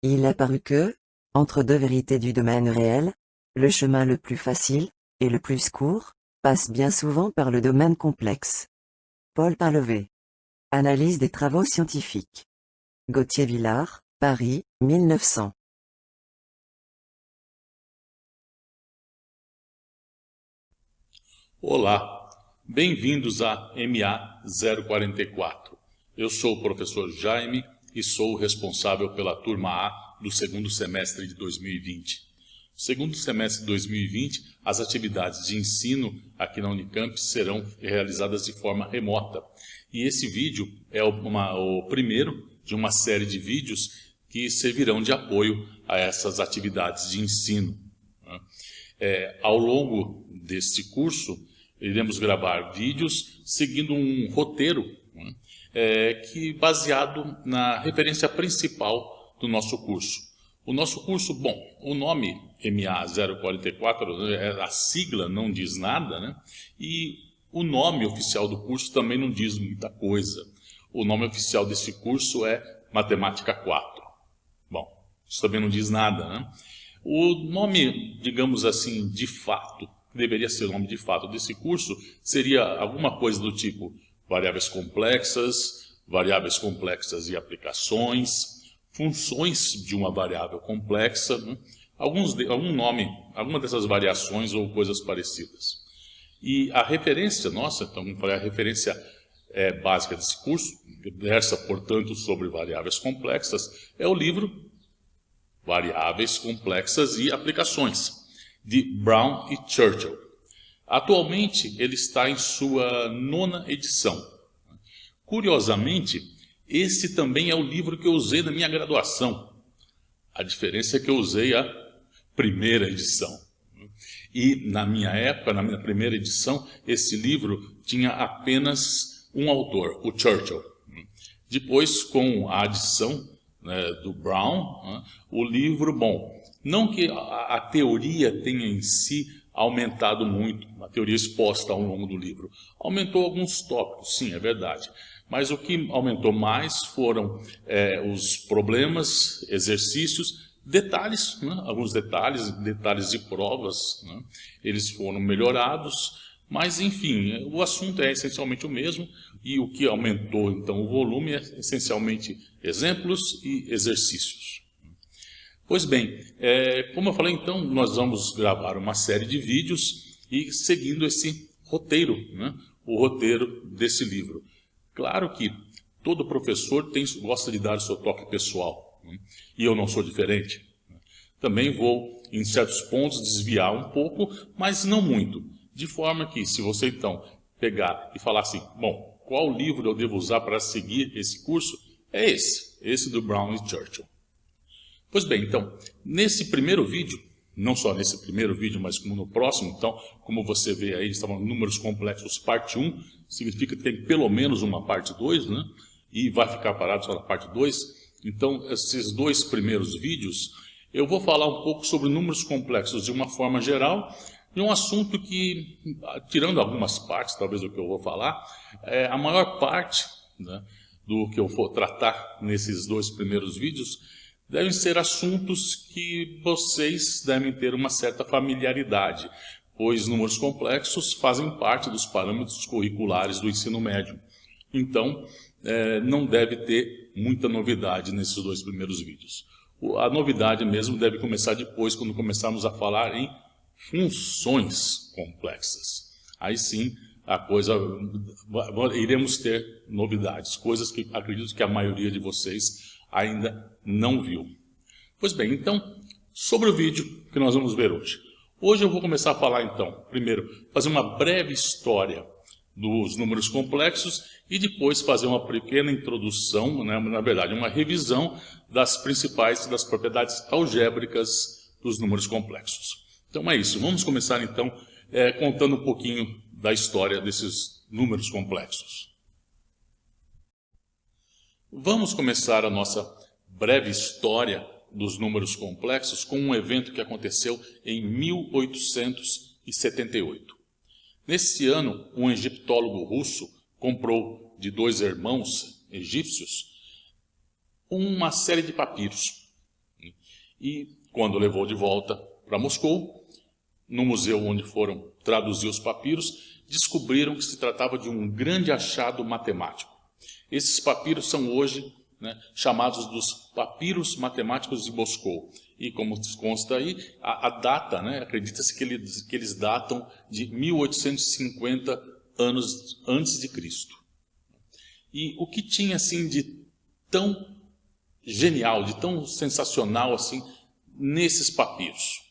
Il apparut que, entre deux vérités du domaine réel, le chemin le plus facile, et le plus court, passe bien souvent par le domaine complexe. Paul Palévé. Analyse des travaux scientifiques. Gauthier Villard, Paris, 1900. Olá, bem-vindos a MA 044. Eu sou o professor Jaime e sou o responsável pela turma A do segundo semestre de 2020. No segundo semestre de 2020, as atividades de ensino aqui na Unicamp serão realizadas de forma remota. E esse vídeo é o primeiro de uma série de vídeos que servirão de apoio a essas atividades de ensino. Ao longo deste curso, iremos gravar vídeos seguindo um roteiro que baseado na referência principal do nosso curso. O nosso curso, bom, o nome MA 044, a sigla não diz nada, né? E o nome oficial do curso também não diz muita coisa. O nome oficial desse curso é Matemática 4. Bom, isso também não diz nada, né? O nome, digamos assim, de fato, deveria ser o nome de fato desse curso, seria alguma coisa do tipo variáveis complexas e aplicações, funções de uma variável complexa, né? Algum nome, alguma dessas variações ou coisas parecidas. E a referência nossa, então, vamos falar a referência básica desse curso, que versa, portanto, sobre variáveis complexas, é o livro Variáveis Complexas e Aplicações, de Brown e Churchill. Atualmente, ele está em sua 9ª edição. Curiosamente, esse também é o livro que eu usei na minha graduação. A diferença é que eu usei a 1ª edição. E na minha época, na minha 1ª edição, esse livro tinha apenas um autor, o Churchill. Depois, com a adição do Brown, o livro, bom, não que a teoria tenha em si aumentado muito, a teoria exposta ao longo do livro. Aumentou alguns tópicos, sim, é verdade. Mas o que aumentou mais foram os problemas, exercícios, detalhes, alguns detalhes de provas, eles foram melhorados, mas enfim, o assunto é essencialmente o mesmo, e o que aumentou então o volume é essencialmente exemplos e exercícios. Pois bem, como eu falei então, nós vamos gravar uma série de vídeos e seguindo esse roteiro, o roteiro desse livro. Claro que todo professor gosta de dar o seu toque pessoal, e eu não sou diferente. Também vou, em certos pontos, desviar um pouco, mas não muito. De forma que, se você então pegar e falar assim, bom, qual livro eu devo usar para seguir esse curso? É esse do Brown e Churchill. Pois bem, então, nesse primeiro vídeo, não só nesse primeiro vídeo, mas como no próximo, então, como você vê aí, estavam números complexos parte 1, significa que tem pelo menos uma parte 2, né? E vai ficar parado só na parte 2. Então, esses 2 primeiros vídeos, eu vou falar um pouco sobre números complexos de uma forma geral, de um assunto que, tirando algumas partes, talvez do que eu vou falar, a maior parte do que eu vou tratar nesses 2 primeiros vídeos devem ser assuntos que vocês devem ter uma certa familiaridade, pois números complexos fazem parte dos parâmetros curriculares do ensino médio. Então, não deve ter muita novidade nesses 2 primeiros vídeos. A novidade mesmo deve começar depois, quando começarmos a falar em funções complexas. Aí sim, iremos ter novidades, coisas que acredito que a maioria de vocês ainda não viu. Pois bem, então, sobre o vídeo que nós vamos ver hoje. Hoje eu vou começar a falar então, primeiro, fazer uma breve história dos números complexos e depois fazer uma pequena introdução, na verdade, uma revisão das propriedades algébricas dos números complexos. Então é isso, vamos começar então contando um pouquinho da história desses números complexos. Vamos começar a nossa breve história dos números complexos com um evento que aconteceu em 1878. Nesse ano, um egiptólogo russo comprou de 2 irmãos egípcios uma série de papiros. E quando levou de volta para Moscou, no museu onde foram traduzir os papiros, descobriram que se tratava de um grande achado matemático. Esses papiros são hoje, né, chamados dos papiros matemáticos de Moscou. E como consta aí, a data, né, acredita-se que eles datam de 1850 anos antes de Cristo. E o que tinha assim de tão genial, de tão sensacional assim nesses papiros?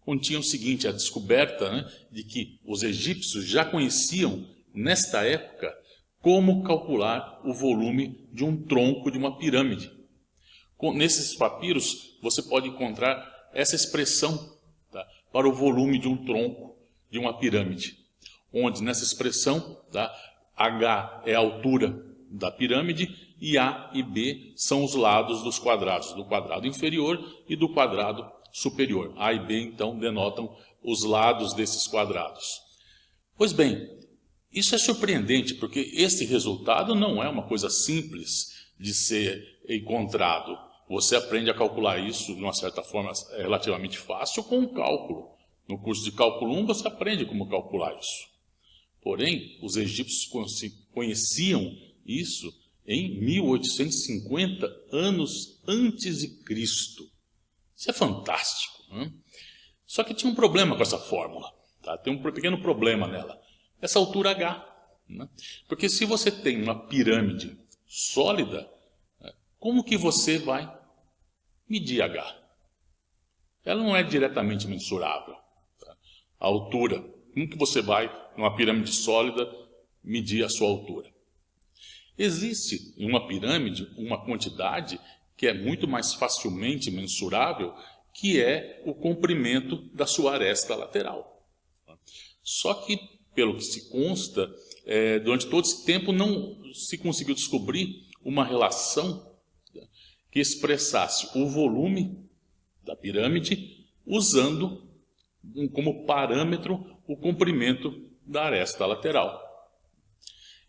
Continha o seguinte, a descoberta, né, de que os egípcios já conheciam, nesta época, como calcular o volume de um tronco de uma pirâmide. Nesses papiros, você pode encontrar essa expressão, tá, para o volume de um tronco de uma pirâmide, onde nessa expressão, tá, H é a altura da pirâmide e A e B são os lados dos quadrados, do quadrado inferior e do quadrado superior. A e B, então, denotam os lados desses quadrados. Pois bem, isso é surpreendente, porque esse resultado não é uma coisa simples de ser encontrado. Você aprende a calcular isso, de uma certa forma, relativamente fácil, com o cálculo. No curso de Cálculo 1, você aprende como calcular isso. Porém, os egípcios conheciam isso em 1850 anos antes de Cristo. Isso é fantástico, né? Só que tinha um problema com essa fórmula, tá? Tem um pequeno problema nela. Essa altura H, né? Porque se você tem uma pirâmide sólida, como que você vai medir H? Ela não é diretamente mensurável, tá? A altura, como que você vai, numa pirâmide sólida, medir a sua altura? Existe em uma pirâmide uma quantidade que é muito mais facilmente mensurável, que é o comprimento da sua aresta lateral. Só que, pelo que se consta, durante todo esse tempo não se conseguiu descobrir uma relação que expressasse o volume da pirâmide usando como parâmetro o comprimento da aresta lateral.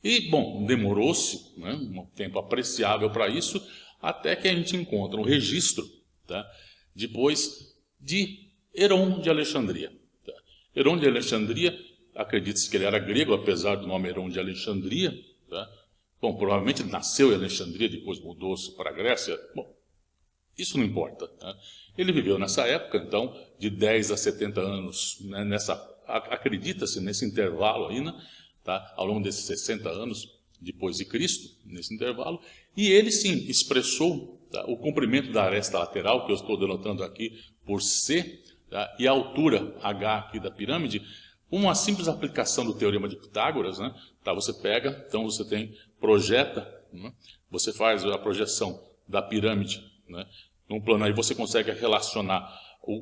E, bom, demorou-se, né, um tempo apreciável para isso, até que a gente encontra um registro, tá, depois de Heron de Alexandria. Tá. Heron de Alexandria, acredita-se que ele era grego, apesar do nome Heron de Alexandria. Tá. Bom, provavelmente ele nasceu em Alexandria, depois mudou-se para a Grécia. Bom, isso não importa. Tá. Ele viveu nessa época, então, de 10 a 70 anos, né, acredita-se nesse intervalo aí, né, tá, ao longo desses 60 anos depois de Cristo, nesse intervalo, e ele sim expressou, tá, o comprimento da aresta lateral, que eu estou denotando aqui por C, tá, e a altura H aqui da pirâmide, uma simples aplicação do teorema de Pitágoras, né, tá, você pega, então você projeta, né, você faz a projeção da pirâmide, né, num plano aí você consegue relacionar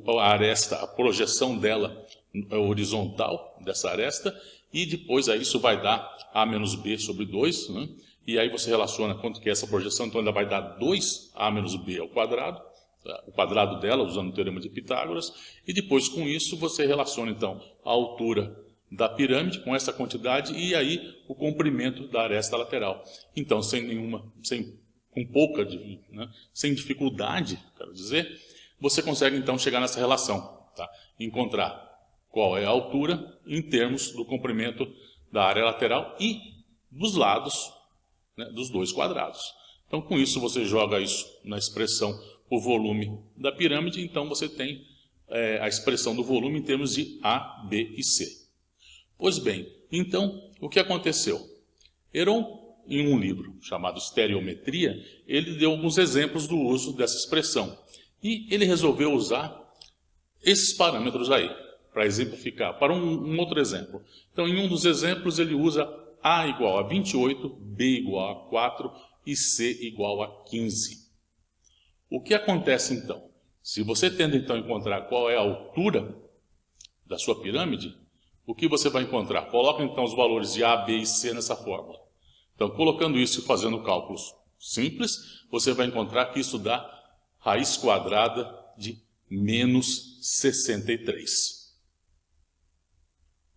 a aresta, a projeção dela horizontal dessa aresta, e depois aí isso vai dar A menos B sobre 2, né? E aí você relaciona quanto que é essa projeção, então ela vai dar 2A menos B ao quadrado, tá? O quadrado dela, usando o teorema de Pitágoras, e depois com isso você relaciona então a altura da pirâmide com essa quantidade e aí o comprimento da aresta lateral. Então, sem dificuldade, quero dizer, você consegue então chegar nessa relação, tá? Encontrar qual é a altura em termos do comprimento da área lateral e dos lados, né, dos dois quadrados. Então, com isso, você joga isso na expressão o volume da pirâmide, então você tem a expressão do volume em termos de A, B e C. Pois bem, então, o que aconteceu? Heron, em um livro chamado Estereometria, ele deu alguns exemplos do uso dessa expressão. E ele resolveu usar esses parâmetros aí, para exemplificar, para um outro exemplo. Então, em um dos exemplos, ele usa A igual a 28, B igual a 4 e C igual a 15. O que acontece, então? Se você tenta, então, encontrar qual é a altura da sua pirâmide, o que você vai encontrar? Coloca, então, os valores de A, B e C nessa fórmula. Então, colocando isso e fazendo cálculos simples, você vai encontrar que isso dá raiz quadrada de menos 63.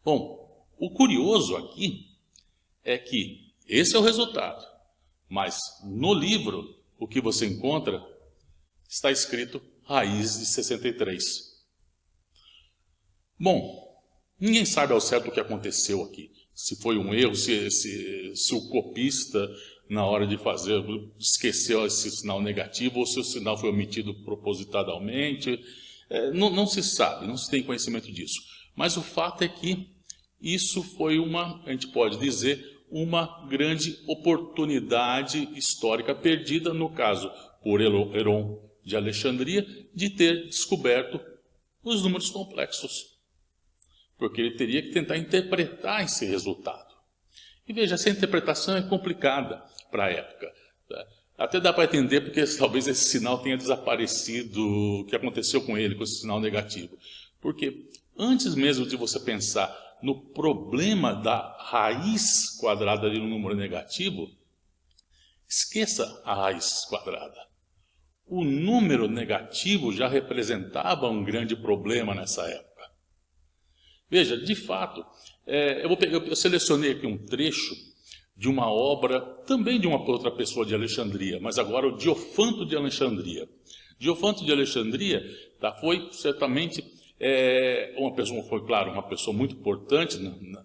Bom, o curioso aqui é que esse é o resultado, mas no livro o que você encontra está escrito raiz de 63. Bom, ninguém sabe ao certo o que aconteceu aqui. Se foi um erro, se o copista, na hora de fazer, esqueceu esse sinal negativo, ou se o sinal foi omitido propositadamente. Não se sabe, não se tem conhecimento disso. Mas o fato é que isso foi a gente pode dizer, uma grande oportunidade histórica perdida, no caso, por Heron de Alexandria, de ter descoberto os números complexos. Porque ele teria que tentar interpretar esse resultado. E veja, essa interpretação é complicada para a época. Tá? Até dá para entender porque talvez esse sinal tenha desaparecido, o que aconteceu com ele, com esse sinal negativo. Porque antes mesmo de você pensar no problema da raiz quadrada de um número negativo, esqueça a raiz quadrada. O número negativo já representava um grande problema nessa época. Veja, de fato, eu selecionei aqui um trecho de uma obra, também de uma outra pessoa de Alexandria, mas agora o Diofanto de Alexandria. Diofanto de Alexandria foi certamente uma pessoa muito importante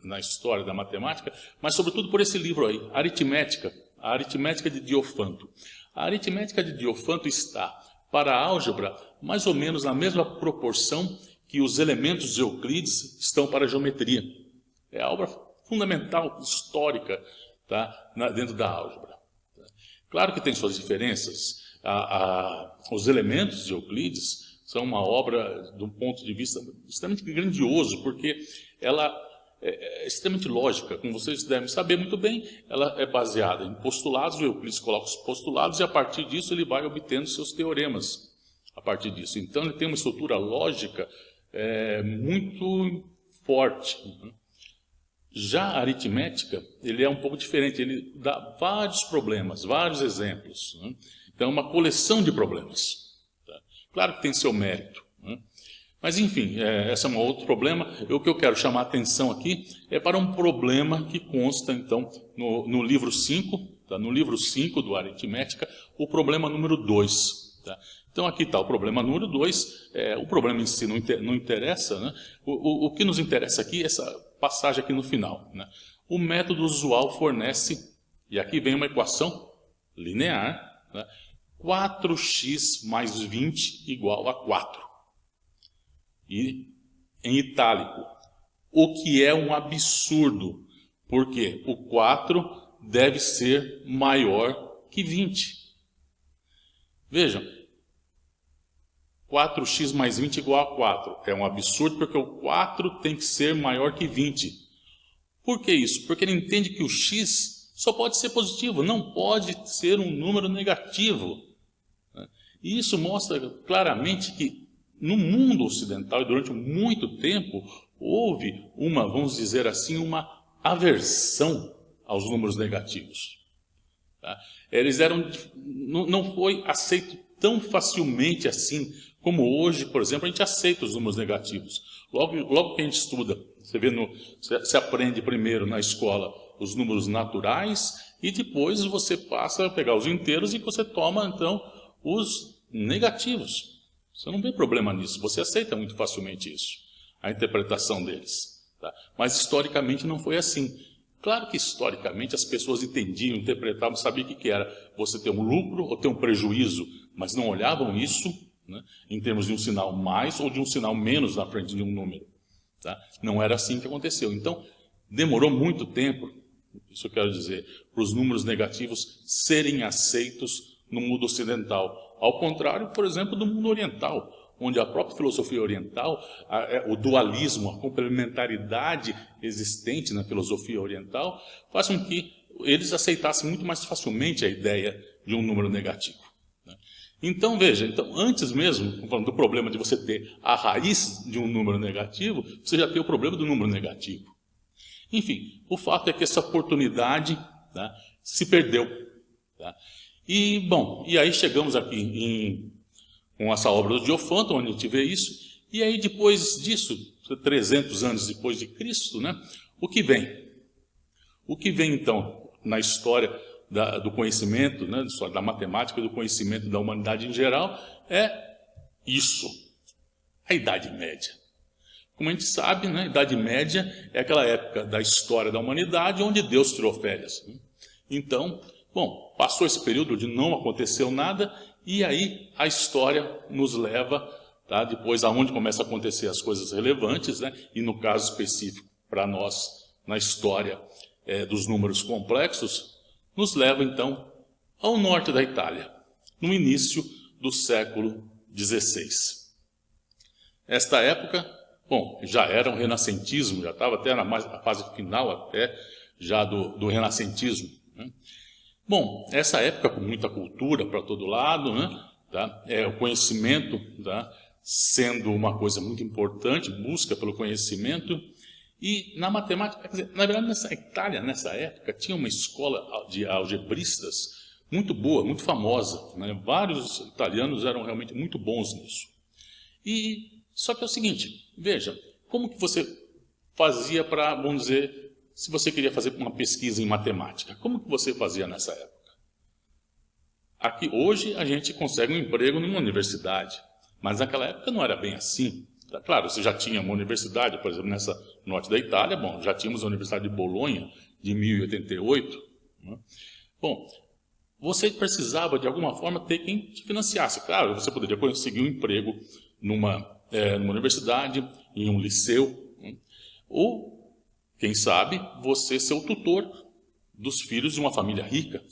na história da matemática, mas sobretudo por esse livro aí, Aritmética, a Aritmética de Diofanto. A Aritmética de Diofanto está, para a álgebra, mais ou menos na mesma proporção que os elementos de Euclides estão para a geometria. É a obra fundamental, histórica, tá, dentro da álgebra. Claro que tem suas diferenças. Os elementos de Euclides são uma obra, de um ponto de vista extremamente grandioso, porque ela é extremamente lógica. Como vocês devem saber muito bem, ela é baseada em postulados, o Euclides coloca os postulados e a partir disso ele vai obtendo seus teoremas. A partir disso. Então ele tem uma estrutura lógica muito forte. Já a aritmética, ele é um pouco diferente, ele dá vários problemas, vários exemplos. Então é uma coleção de problemas. Claro que tem seu mérito. Mas enfim, esse é um outro problema. O que eu quero chamar a atenção aqui é para um problema que consta então no livro 5, tá? No livro 5 do Aritmética, o problema número 2. Tá? Então aqui está o problema número 2, o problema em si não interessa, né? O que nos interessa aqui é essa passagem aqui no final. Né? O método usual fornece, e aqui vem uma equação linear, né? 4x mais 20 igual a 4. E em itálico, o que é um absurdo, porque o 4 deve ser maior que 20. Vejam, 4x mais 20 igual a 4. É um absurdo porque o 4 tem que ser maior que 20. Por que isso? Porque ele entende que o x só pode ser positivo, não pode ser um número negativo. E isso mostra claramente que no mundo ocidental, e durante muito tempo, houve vamos dizer assim, uma aversão aos números negativos. Tá? Não foi aceito tão facilmente assim, como hoje, por exemplo, a gente aceita os números negativos. Logo que a gente estuda, você aprende primeiro na escola os números naturais, e depois você passa a pegar os inteiros e você toma, então, os negativos. Você não vê problema nisso, você aceita muito facilmente isso, a interpretação deles. Tá? Mas historicamente não foi assim. Claro que historicamente as pessoas entendiam, interpretavam, sabiam o que era você ter um lucro ou ter um prejuízo, mas não olhavam isso, né, em termos de um sinal mais ou de um sinal menos na frente de um número. Tá? Não era assim que aconteceu. Então, demorou muito tempo, isso eu quero dizer, para os números negativos serem aceitos no mundo ocidental. Ao contrário, por exemplo, do mundo oriental, onde a própria filosofia oriental, o dualismo, a complementaridade existente na filosofia oriental, faz com que eles aceitassem muito mais facilmente a ideia de um número negativo. Né? Então, veja, antes mesmo falando do problema de você ter a raiz de um número negativo, você já tem o problema do número negativo. Enfim, o fato é que essa oportunidade, tá, se perdeu. Tá? E aí chegamos aqui com essa obra do Diofanto, onde a gente vê isso, e aí depois disso, 300 anos depois de Cristo, né, o que vem? O que vem então na história do conhecimento, né, da história da matemática e do conhecimento da humanidade em geral, é Isso, a Idade Média. Como a gente sabe, né, a Idade Média é aquela época da história da humanidade onde Deus tirou férias. Então, bom, passou esse período onde não aconteceu nada, e aí a história nos leva, tá, depois aonde começa a acontecer as coisas relevantes, né, e no caso específico para nós, na história dos números complexos, nos leva então ao norte da Itália, no início do século XVI. Esta época, bom, já era um renascentismo, já estava até na fase final até já do renascentismo, né? Bom, essa época com muita cultura para todo lado, né? Tá? O conhecimento, tá, sendo uma coisa muito importante, busca pelo conhecimento. E na matemática, quer dizer, na verdade, nessa Itália, nessa época, tinha uma escola de algebristas muito boa, muito famosa, né? Vários italianos eram realmente muito bons nisso. E só que é o seguinte, veja, como que você fazia para, vamos dizer, se você queria fazer uma pesquisa em matemática, como que você fazia nessa época? Aqui, hoje a gente consegue um emprego numa universidade, mas naquela época não era bem assim. Claro, você já tinha uma universidade, por exemplo, nessa norte da Itália, bom, já tínhamos a Universidade de Bolonha, de 1088. Né? Bom, você precisava, de alguma forma, ter quem te financiasse. Claro, você poderia conseguir um emprego numa universidade, em um liceu, né? Ou, quem sabe, você ser o tutor dos filhos de uma família rica,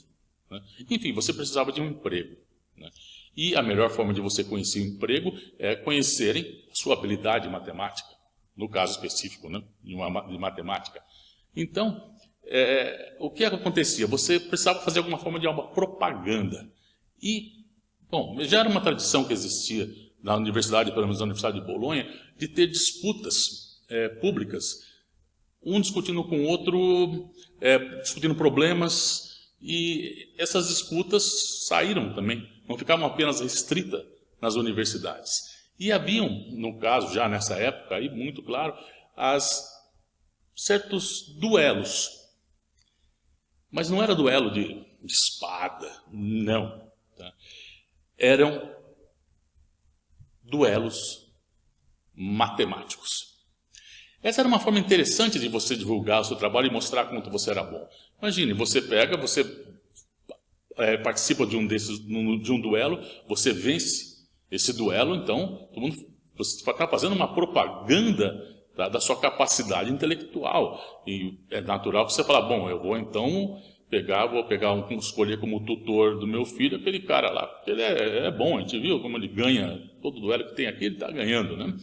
né? Enfim, você precisava de um emprego, né? E a melhor forma de você conhecer o emprego é conhecerem a sua habilidade em matemática, no caso específico, né, de matemática. Então, o que acontecia? Você precisava fazer alguma forma de uma propaganda. E, bom, já era uma tradição que existia na universidade, pelo menos na Universidade de Bolonha, de ter disputas públicas, um discutindo com o outro, discutindo problemas, e essas disputas saíram também, não ficavam apenas restritas nas universidades. E haviam, no caso, já nessa época, aí, muito claro, certos duelos. Mas não era duelo de espada, não. Tá? Eram duelos matemáticos. Essa era uma forma interessante de você divulgar o seu trabalho e mostrar quanto você era bom. Imagine, você participa de um duelo, você vence esse duelo, então você está fazendo uma propaganda da sua capacidade intelectual. E é natural que você fale, bom, eu vou então escolher como tutor do meu filho aquele cara lá, porque ele é bom, a gente viu como ele ganha todo duelo que tem aqui, ele está ganhando, né?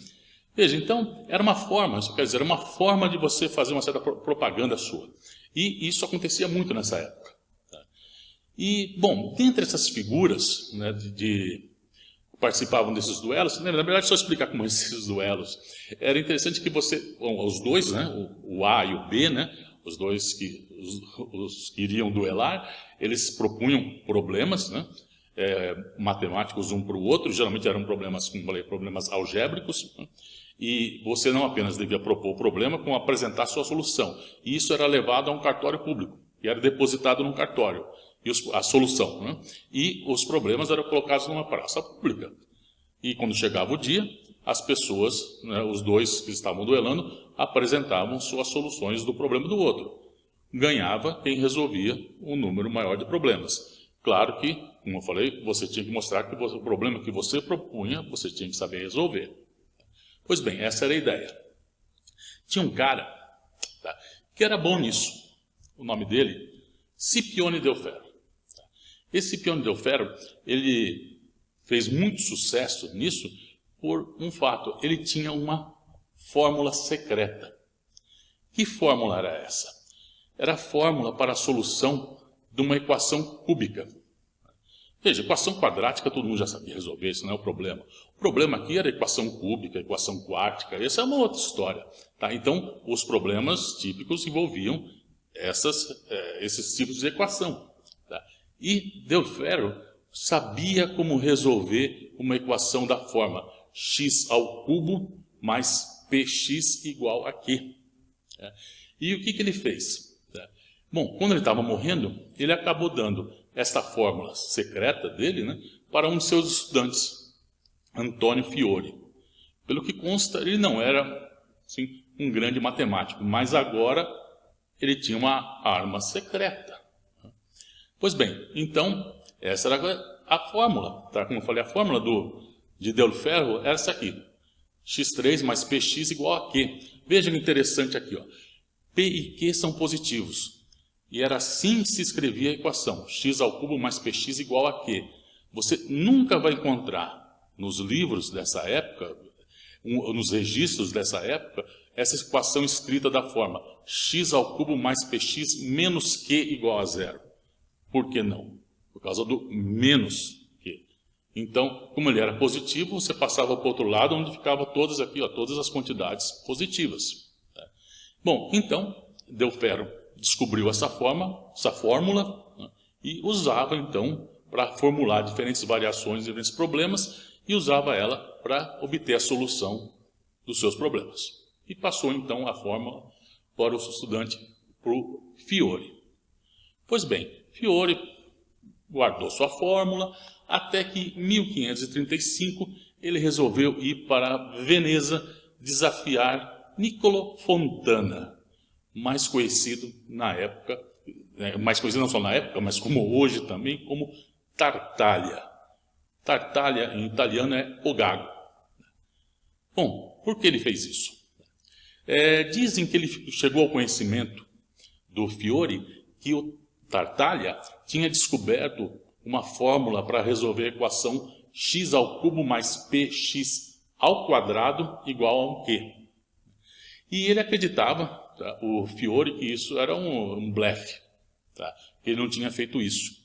Veja, então, era uma forma, isso quer dizer, era uma forma de você fazer uma certa propaganda sua. E isso acontecia muito nessa época. Tá? E, bom, dentre essas figuras, né, que participavam desses duelos, né, na verdade, só explicar como esses duelos. Era interessante que os dois, né, o A e o B, né, os dois que iriam duelar, eles propunham problemas, né, matemáticos um para o outro, geralmente eram problemas, como falei, problemas algébricos, né, e você não apenas devia propor o problema, como apresentar a sua solução. E isso era levado a um cartório público, e era depositado num cartório, a solução, né? E os problemas eram colocados numa praça pública. E quando chegava o dia, as pessoas, né, os dois que estavam duelando, apresentavam suas soluções do problema do outro. Ganhava quem resolvia um número maior de problemas. Claro que, como eu falei, você tinha que mostrar que o problema que você propunha, você tinha que saber resolver. Pois bem, essa era a ideia. Tinha um cara, tá, que era bom nisso. O nome dele, Scipione del Ferro. Esse Scipione del Ferro, ele fez muito sucesso nisso por um fato. Ele tinha uma fórmula secreta. Que fórmula era essa? Era a fórmula para a solução de uma equação cúbica. Veja, equação quadrática todo mundo já sabia resolver, isso não é o problema. O problema aqui era equação cúbica, equação quartica, essa é uma outra história. Tá? Então, os problemas típicos envolviam esses tipos de equação. Tá? E Del Ferro sabia como resolver uma equação da forma x ao cubo mais px igual a q. Tá? E o que ele fez? Tá? Bom, quando ele estava morrendo, ele acabou dando esta fórmula secreta dele, né, para um de seus estudantes. Antônio Fiore. Pelo que consta, ele não era assim, um grande matemático, mas agora ele tinha uma arma secreta. Pois bem, então, essa era a fórmula, tá? Como eu falei, a fórmula de Deulferro era essa aqui. x3 mais px igual a q. Veja que interessante aqui, ó. P e q são positivos. E era assim que se escrevia a equação. X ao cubo mais px igual a q. Você nunca vai encontrar nos livros dessa época, nos registros dessa época, essa equação escrita da forma x ao cubo mais px menos q igual a zero. Por que não? Por causa do menos q. Então, como ele era positivo, você passava para o outro lado, onde ficavam todas aqui, ó, todas as quantidades positivas. Bom, então, Deulferro descobriu essa fórmula, né, e usava, então, para formular diferentes variações, diferentes problemas, e usava ela para obter a solução dos seus problemas. E passou, então, a fórmula para o estudante, para o Fiore. Pois bem, Fiore guardou sua fórmula, até que, em 1535, ele resolveu ir para Veneza desafiar Niccolo Fontana, mais conhecido na época, mais conhecido não só na época, mas como hoje também, como Tartaglia. Tartaglia, em italiano, é o gago. Bom, por que ele fez isso? Dizem que ele chegou ao conhecimento do Fiore que o Tartaglia tinha descoberto uma fórmula para resolver a equação x ao cubo mais px ao quadrado igual a um q. E ele acreditava, tá, o Fiore, que isso era um blefe, tá, que ele não tinha feito isso.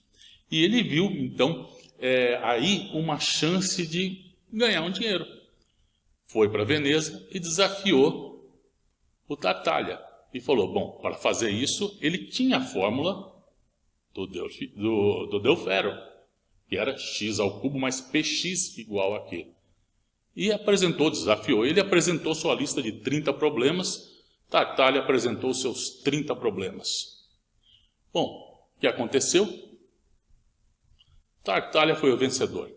E ele viu, então, aí uma chance de ganhar um dinheiro. Foi para Veneza e desafiou o Tartaglia. E falou, bom, para fazer isso, ele tinha a fórmula do Deulferro, que era x ao cubo mais px igual a q. E apresentou, desafiou. Ele apresentou sua lista de 30 problemas, Tartaglia apresentou seus 30 problemas. Bom, o que aconteceu? Tartaglia foi o vencedor.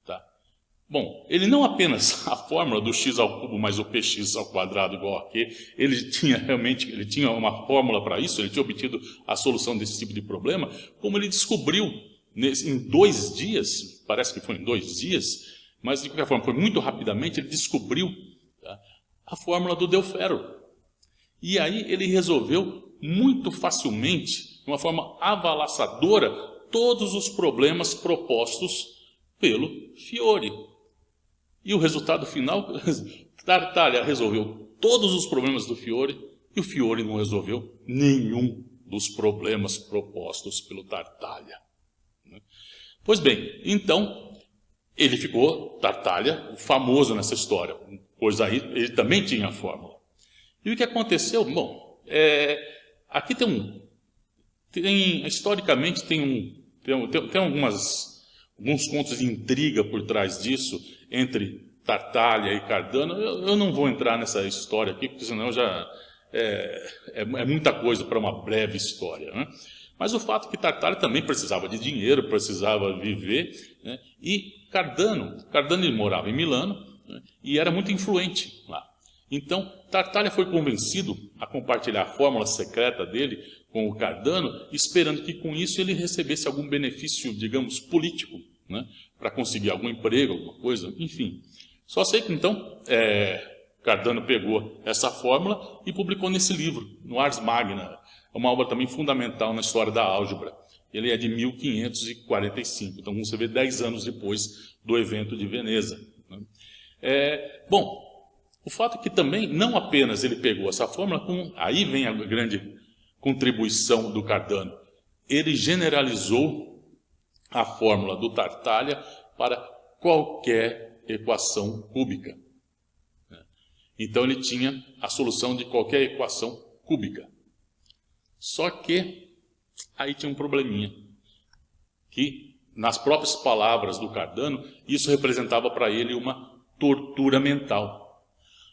Tá? Bom, ele não apenas a fórmula do x ao cubo mais o px ao quadrado igual a q, ele tinha uma fórmula para isso, ele tinha obtido a solução desse tipo de problema, como ele descobriu em 2 dias, parece que foi em 2 dias, mas de qualquer forma, foi muito rapidamente, ele descobriu, tá, a fórmula do Deulferro. E aí ele resolveu muito facilmente, de uma forma avalaçadora, todos os problemas propostos pelo Fiore. E o resultado final, Tartaglia resolveu todos os problemas do Fiore, e o Fiore não resolveu nenhum dos problemas propostos pelo Tartaglia. Pois bem, então, ele ficou, Tartaglia, famoso nessa história, pois aí ele também tinha a fórmula. E o que aconteceu? Bom, aqui historicamente tem alguns contos de intriga por trás disso, entre Tartaglia e Cardano. Eu não vou entrar nessa história aqui, porque senão já é muita coisa para uma breve história, né? Mas o fato é que Tartaglia também precisava de dinheiro, precisava viver, né? E Cardano ele morava em Milano, né? E era muito influente lá. Então, Tartaglia foi convencido a compartilhar a fórmula secreta dele com o Cardano, esperando que com isso ele recebesse algum benefício, digamos, político, né? Para conseguir algum emprego, alguma coisa, enfim. Só sei que então Cardano pegou essa fórmula e publicou nesse livro, no Ars Magna, uma obra também fundamental na história da álgebra. Ele é de 1545, então você vê 10 anos depois do evento de Veneza. Bom, o fato é que também, não apenas ele pegou essa fórmula, como aí vem a grande contribuição do Cardano, ele generalizou a fórmula do Tartaglia para qualquer equação cúbica. Então ele tinha a solução de qualquer equação cúbica. Só que aí tinha um probleminha, que nas próprias palavras do Cardano, isso representava para ele uma tortura mental.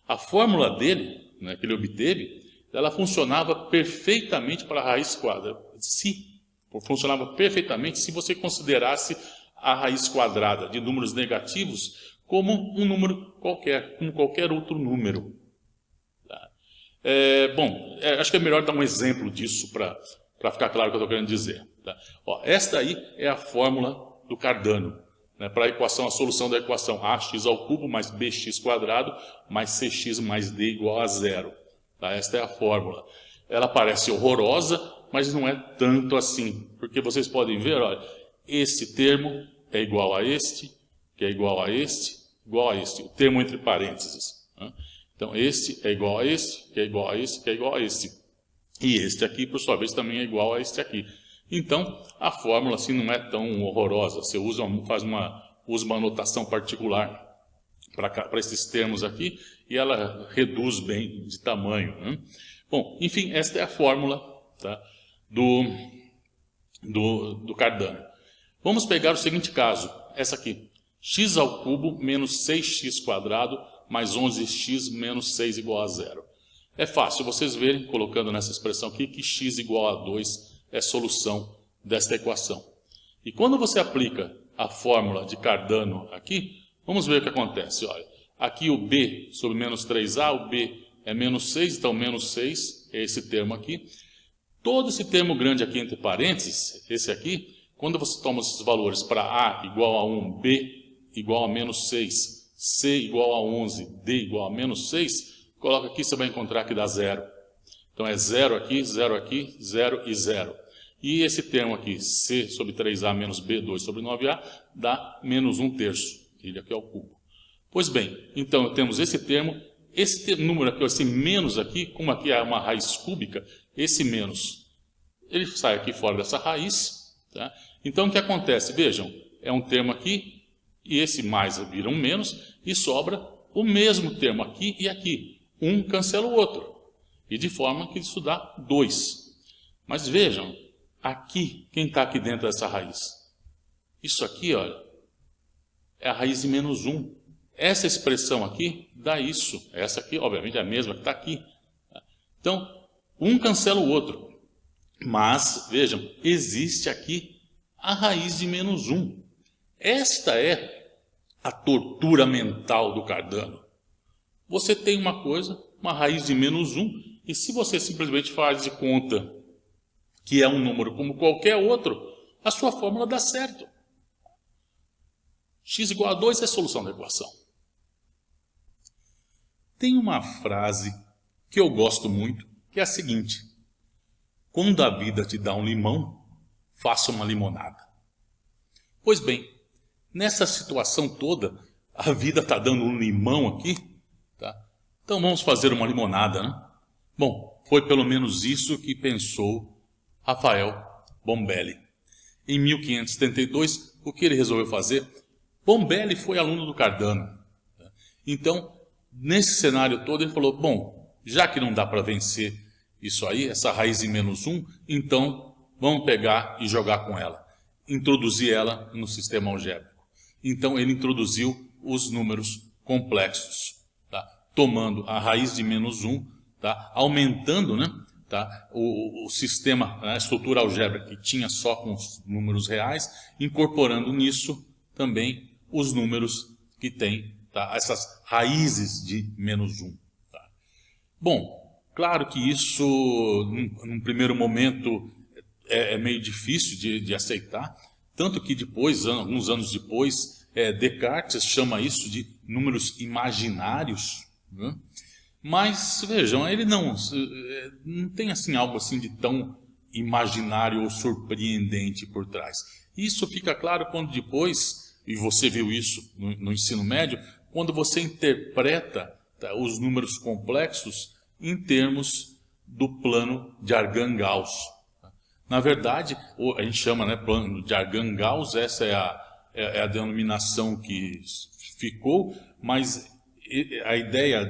A fórmula dele, né, que ele obteve, ela funcionava perfeitamente para a raiz quadrada. Funcionava perfeitamente se você considerasse a raiz quadrada de números negativos como um número qualquer, como qualquer outro número. Tá? Acho que é melhor dar um exemplo disso para ficar claro o que eu estou querendo dizer. Tá? Ó, esta aí é a fórmula do Cardano, né, para a solução da equação ax² mais bx² mais cx mais d igual a 0. Tá? Esta é a fórmula. Ela parece horrorosa, mas não é tanto assim, porque vocês podem ver, olha, este termo é igual a este, que é igual a este, igual a este, o termo entre parênteses. Né? Então, este é igual a este, que é igual a este, que é igual a este. E este aqui, por sua vez, também é igual a este aqui. Então, a fórmula assim não é tão horrorosa. Você usa uma notação particular para esses termos aqui e ela reduz bem de tamanho. Né? Bom, enfim, esta é a fórmula, tá, do Cardano. Vamos pegar o seguinte caso, essa aqui. x² menos 6x² mais 11x menos 6 igual a 0. É fácil vocês verem, colocando nessa expressão aqui, que x igual a 2 é solução desta equação. E quando você aplica a fórmula de Cardano aqui, vamos ver o que acontece. Olha, aqui o b sobre menos 3a, o b é menos 6, então menos 6 é esse termo aqui. Todo esse termo grande aqui entre parênteses, esse aqui, quando você toma esses valores para a igual a 1, b igual a menos 6, c igual a 11, d igual a menos 6, coloca aqui, você vai encontrar que dá 0. Então é 0 aqui, 0 e 0. E esse termo aqui, c sobre 3a menos b, 2 sobre 9a, dá menos 1/3. Ele aqui é o cubo. Pois bem, então temos esse termo, número aqui, esse menos aqui, como aqui é uma raiz cúbica, esse menos, ele sai aqui fora dessa raiz. Tá? Então o que acontece? Vejam, é um termo aqui, e esse mais vira um menos, e sobra o mesmo termo aqui e aqui. Um cancela o outro. E de forma que isso dá 2. Mas vejam, aqui, quem está aqui dentro dessa raiz? Isso aqui, olha, é a raiz de menos 1. Essa expressão aqui dá isso. Essa aqui, obviamente, é a mesma que está aqui. Então, um cancela o outro. Mas, vejam, existe aqui a raiz de menos 1. Esta é a tortura mental do Cardano. Você tem uma coisa, uma raiz de menos 1, e se você simplesmente faz de conta que é um número como qualquer outro, a sua fórmula dá certo. X igual a 2 é a solução da equação. Tem uma frase que eu gosto muito, que é a seguinte: quando a vida te dá um limão, faça uma limonada. Pois bem, nessa situação toda, a vida está dando um limão aqui, tá? Então vamos fazer uma limonada, né? Bom, foi pelo menos isso que pensou Rafael Bombelli. Em 1572, o que ele resolveu fazer? Bombelli foi aluno do Cardano. Tá? Então, nesse cenário todo, ele falou, bom, já que não dá para vencer isso aí, essa raiz em menos 1, então vamos pegar e jogar com ela. Introduzir ela no sistema algébrico. Então ele introduziu os números complexos, tá? Tomando a raiz de menos 1, tá? Aumentando, né? Tá? O sistema, a estrutura algébrica que tinha só com os números reais, incorporando nisso também os números que tem, tá? Essas raízes de menos 1. Tá? Bom, claro que isso, num primeiro momento, é meio difícil de aceitar, tanto que depois, alguns anos depois, Descartes chama isso de números imaginários. Né? Mas, vejam, ele não tem assim, algo assim de tão imaginário ou surpreendente por trás. Isso fica claro quando depois, e você viu isso no ensino médio, quando você interpreta, tá, os números complexos em termos do plano de Argand-Gauss. Na verdade, a gente chama, né, plano de Argand-Gauss, essa é a denominação que ficou, mas a ideia,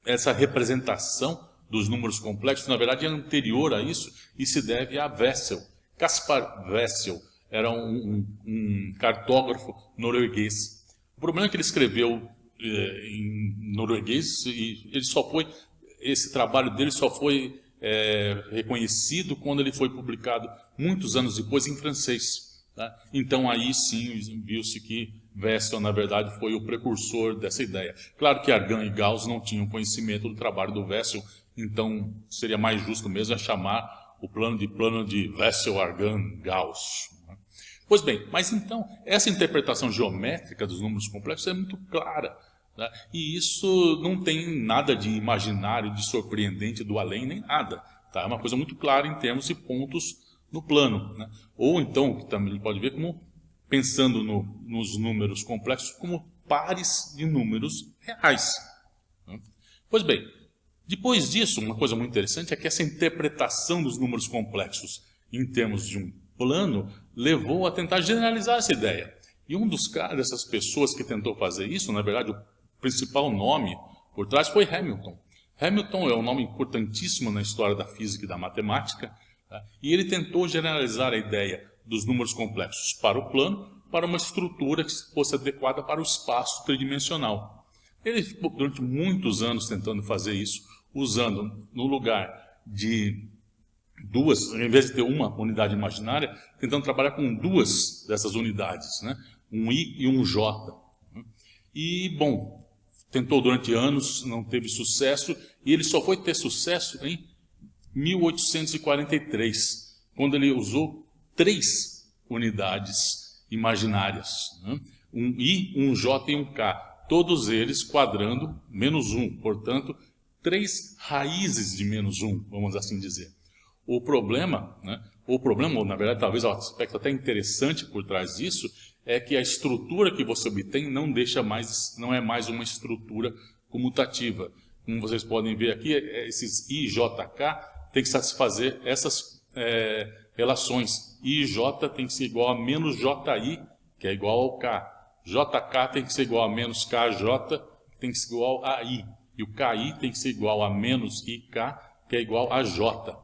essa representação dos números complexos, na verdade, é anterior a isso e se deve a Wessel. Caspar Wessel era um cartógrafo norueguês. O problema é que ele escreveu em norueguês e esse trabalho dele só foi reconhecido quando ele foi publicado muitos anos depois em francês. Tá? Então aí sim viu-se que Wessel, na verdade, foi o precursor dessa ideia. Claro que Argan e Gauss não tinham conhecimento do trabalho do Wessel, então seria mais justo mesmo chamar o plano de Wessel, Argan, Gauss. Pois bem, mas então, essa interpretação geométrica dos números complexos é muito clara. Tá? E isso não tem nada de imaginário, de surpreendente, do além, nem nada. Tá? É uma coisa muito clara em termos de pontos no plano. Né? Ou então, que também pode ver como, pensando nos números complexos, como pares de números reais. Né? Pois bem, depois disso, uma coisa muito interessante é que essa interpretação dos números complexos em termos de um plano levou a tentar generalizar essa ideia. E um dos caras, dessas pessoas que tentou fazer isso, na verdade, o principal nome por trás foi Hamilton. Hamilton é um nome importantíssimo na história da física e da matemática, tá? E ele tentou generalizar a ideia dos números complexos para o plano, para uma estrutura que fosse adequada para o espaço tridimensional. Ele ficou durante muitos anos tentando fazer isso, usando no lugar de duas, em vez de ter uma unidade imaginária, tentando trabalhar com duas dessas unidades, né? Um I e um J. E, bom, tentou durante anos, não teve sucesso, e ele só foi ter sucesso em 1843, quando ele usou 3 unidades imaginárias, né? Um I, um J e um K, todos eles quadrando -1, portanto, 3 raízes de -1, vamos assim dizer. O problema, ou na verdade talvez um aspecto até interessante por trás disso, é que a estrutura que você obtém não é mais uma estrutura comutativa. Como vocês podem ver aqui, esses I, J, K tem que satisfazer essas relações. I e J tem que ser igual a menos JI, que é igual ao K. JK tem que ser igual a menos KJ, que tem que ser igual a I. E o KI tem que ser igual a menos IK, que é igual a J.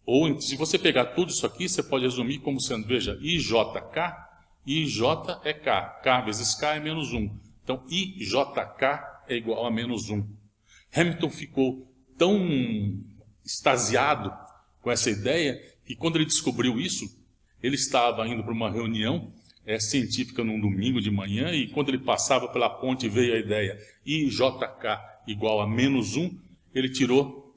Ou, se você pegar tudo isso aqui, você pode resumir como sendo, veja, IJK, IJ é K, K vezes K é -1. Então, IJK é igual a -1. Hamilton ficou tão extasiado com essa ideia que, quando ele descobriu isso, ele estava indo para uma reunião científica num domingo de manhã, e quando ele passava pela ponte veio a ideia IJK igual a -1, ele tirou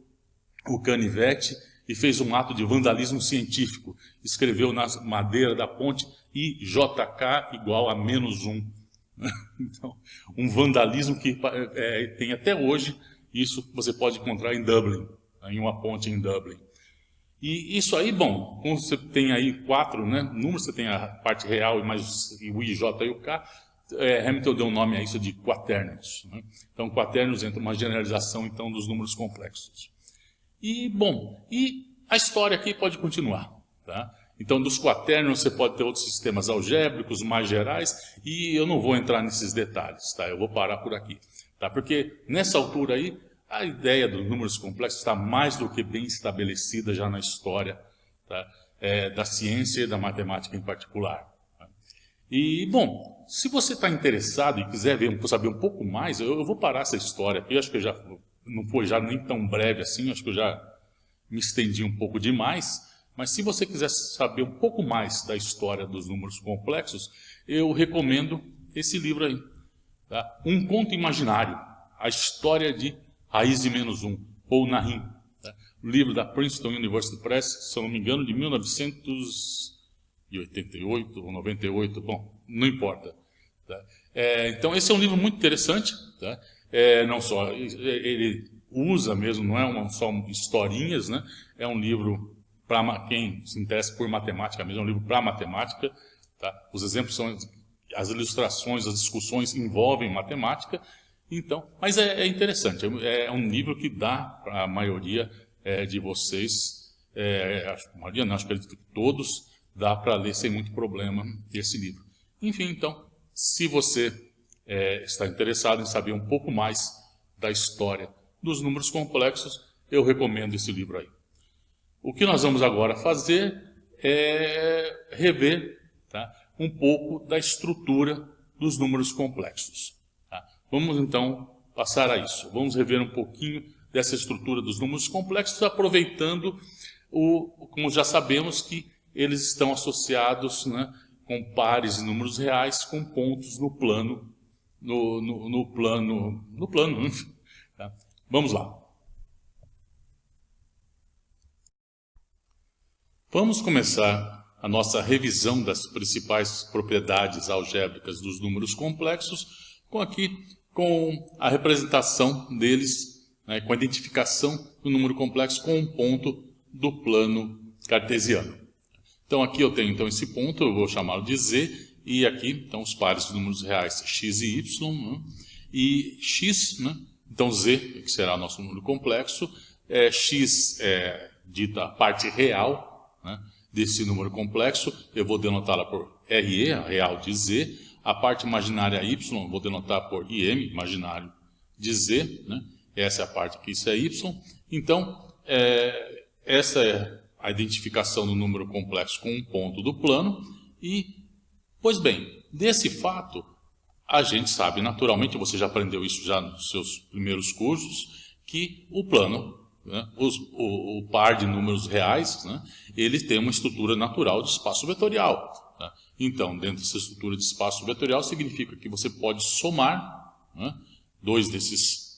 o canivete e fez um ato de vandalismo científico. Escreveu na madeira da ponte IJK igual a -1. Então, um vandalismo que tem até hoje. Isso você pode encontrar em Dublin, em uma ponte em Dublin. E isso aí, bom, como você tem aí 4 números, você tem a parte real e mais o I, J e o K, Hamilton deu um nome a isso de quaternos. Né? Então, quaternos entra uma generalização então dos números complexos. E, bom, a história aqui pode continuar. Tá? Então, dos quaternos você pode ter outros sistemas algébricos mais gerais, e eu não vou entrar nesses detalhes, tá? Eu vou parar por aqui. Tá? Porque, nessa altura aí, a ideia dos números complexos está mais do que bem estabelecida já na história, tá? Da ciência e da matemática em particular. Tá? E, bom, se você está interessado e quiser saber um pouco mais, eu vou parar essa história aqui. Eu acho que já não foi já nem tão breve assim, acho que eu já me estendi um pouco demais, mas se você quiser saber um pouco mais da história dos números complexos, eu recomendo esse livro aí, tá? Um Conto Imaginário, a história de Raiz de -1, Paul Nahin, tá? O livro da Princeton University Press, se eu não me engano, de 1988 ou 98, bom, não importa. Tá? Então esse é um livro muito interessante, tá? Não só, ele usa mesmo, não é só historinhas, né? É um livro para quem se interessa por matemática mesmo, é um livro para matemática. Tá? Os exemplos são, as ilustrações, as discussões envolvem matemática, então, mas é interessante, é um livro que dá para a maioria de vocês, acho que todos, dá para ler sem muito problema esse livro. Enfim, então, se você está interessado em saber um pouco mais da história dos números complexos, eu recomendo esse livro aí. O que nós vamos agora fazer é rever, tá, um pouco da estrutura dos números complexos. Tá? Vamos então passar a isso. Vamos rever um pouquinho dessa estrutura dos números complexos, aproveitando como já sabemos que eles estão associados, né, com pares de números reais com pontos no plano, no plano, tá? Vamos lá. Vamos começar a nossa revisão das principais propriedades algébricas dos números complexos com a representação deles, né, com a identificação do número complexo com um ponto do plano cartesiano. Então aqui eu tenho esse ponto, eu vou chamá-lo de Z, e aqui então os pares de números reais x e y, né, e x, né, então Z, que será nosso número complexo, x é dita a parte real, né, desse número complexo, eu vou denotá-la por RE, a real de Z, a parte imaginária y, eu vou denotar por IM, imaginário de Z, né, essa é a parte que isso é y, então essa é a identificação do número complexo com um ponto do plano, e, pois bem, desse fato, a gente sabe naturalmente, você já aprendeu isso já nos seus primeiros cursos, que o plano, né, o par de números reais, né, ele tem uma estrutura natural de espaço vetorial. Né? Então, dentro dessa estrutura de espaço vetorial, significa que você pode somar, né, dois desses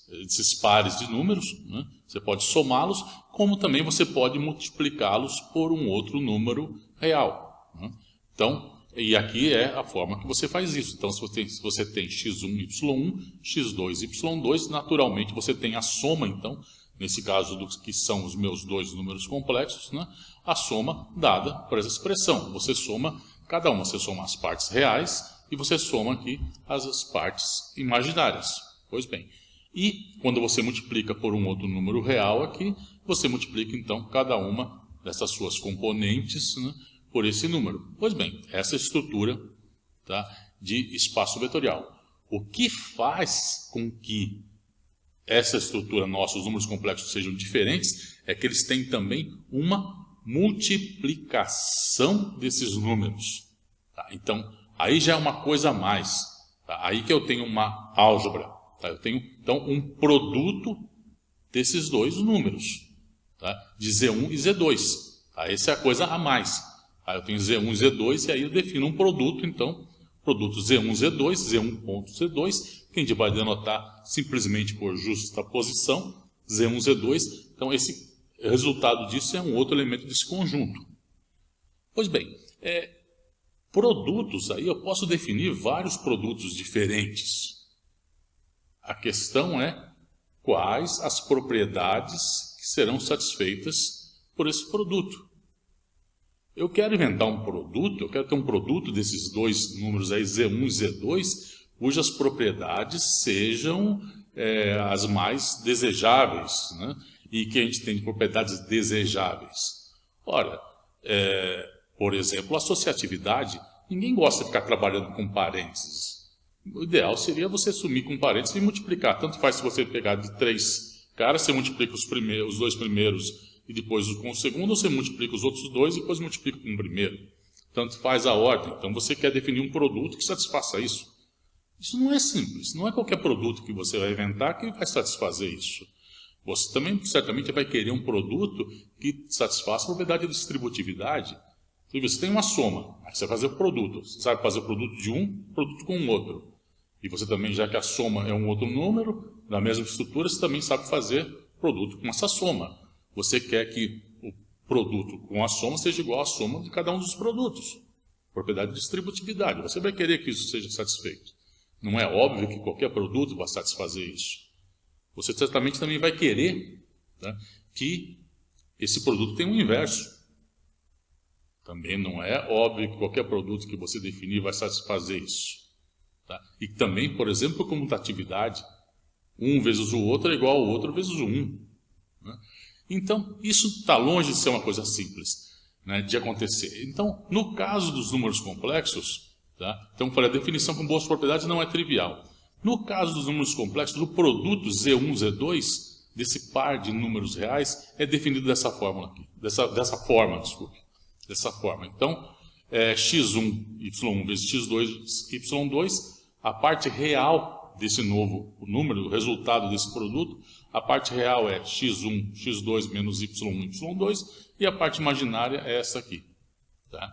pares de números, né, você pode somá-los, como também você pode multiplicá-los por um outro número real. Né? Então, e aqui é a forma que você faz isso. Então, se você tem x1, y1, x2, y2, naturalmente você tem a soma, então, nesse caso que são os meus dois números complexos, né, a soma dada por essa expressão. Você soma cada uma, você soma as partes reais e você soma aqui as partes imaginárias. Pois bem, e quando você multiplica por um outro número real aqui, você multiplica então cada uma dessas suas componentes, né, por esse número. Pois bem, essa estrutura, tá, de espaço vetorial. O que faz com que essa estrutura nossa, os números complexos, sejam diferentes, é que eles têm também uma multiplicação desses números. Tá? Então, aí já é uma coisa a mais. Tá? Aí que eu tenho uma álgebra. Tá? Eu tenho, então, um produto desses dois números, tá? De Z1 e Z2. Tá? Essa é a coisa a mais. Tá? Eu tenho Z1 e Z2, e aí eu defino um produto, então, produto Z1, Z2, Z1.Z2, que a gente vai denotar simplesmente por justaposição, Z1, Z2. Então, esse resultado disso é um outro elemento desse conjunto. Pois bem, produtos, aí eu posso definir vários produtos diferentes. A questão é quais as propriedades que serão satisfeitas por esse produto. Eu quero inventar um produto, eu quero ter um produto desses dois números aí, Z1 e Z2, cujas propriedades sejam as mais desejáveis, né? E que a gente tem de propriedades desejáveis. Ora, por exemplo, associatividade, ninguém gosta de ficar trabalhando com parênteses. O ideal seria você sumir com parênteses e multiplicar. Tanto faz se você pegar de 3 caras, você multiplica os dois primeiros e depois com o segundo, você multiplica os outros dois e depois multiplica com o primeiro. Tanto faz a ordem. Então você quer definir um produto que satisfaça isso. Isso não é simples. Não é qualquer produto que você vai inventar que vai satisfazer isso. Você também certamente vai querer um produto que satisfaça a propriedade de distributividade. Você tem uma soma, aí você vai fazer o produto. Você sabe fazer o produto de um, produto com o outro. E você também, já que a soma é um outro número, na mesma estrutura, você também sabe fazer produto com essa soma. Você quer que o produto com a soma seja igual à soma de cada um dos produtos. Propriedade de distributividade. Você vai querer que isso seja satisfeito. Não é óbvio que qualquer produto vai satisfazer isso. Você certamente também vai querer, tá, que esse produto tenha um inverso. Também não é óbvio que qualquer produto que você definir vai satisfazer isso. Tá? E também, por exemplo, a comutatividade. 1 vezes o outro é igual ao outro vezes o 1. Né? Então, isso está longe de ser uma coisa simples, né, de acontecer. Então, no caso dos números complexos, tá, então, a definição com boas propriedades não é trivial. No caso dos números complexos, o produto Z1, Z2, desse par de números reais, é definido dessa fórmula aqui. Dessa forma. Então, x1, y1 vezes x2, y2, a parte real desse novo número, o resultado desse produto, a parte real é x1, x2 menos y1, y2, e a parte imaginária é essa aqui. Tá?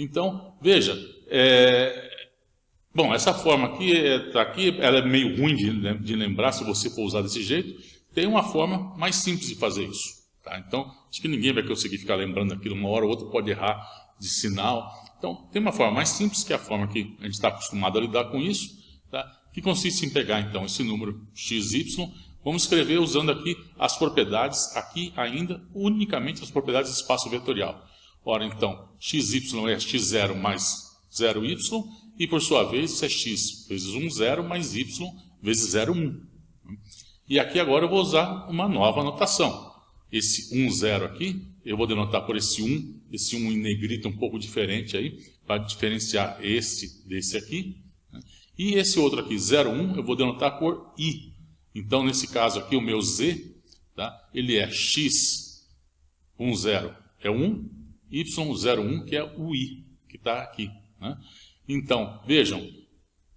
Então, veja, bom, essa forma aqui, ela é meio ruim de lembrar se você for usar desse jeito. Tem uma forma mais simples de fazer isso. Tá? Então, acho que ninguém vai conseguir ficar lembrando aquilo, uma hora ou outra pode errar de sinal. Então, tem uma forma mais simples, que é a forma que a gente está acostumado a lidar com isso, tá? Que consiste em pegar, então, esse número xy, vamos escrever usando aqui as propriedades, aqui ainda, unicamente as propriedades de espaço vetorial. Ora, então, xy é x0 mais 0y, e por sua vez, isso é x vezes 1, 0, mais y vezes 0, 1. E aqui agora eu vou usar uma nova notação. Esse 1, 0 aqui, eu vou denotar por esse 1 em negrito um pouco diferente aí, para diferenciar esse desse aqui. E esse outro aqui, 0, 1, eu vou denotar por i. Então, nesse caso aqui, o meu z, tá, ele é x, 1, 0 é 1, y, 0, 1, que é o i, que está aqui. Né? Então, vejam,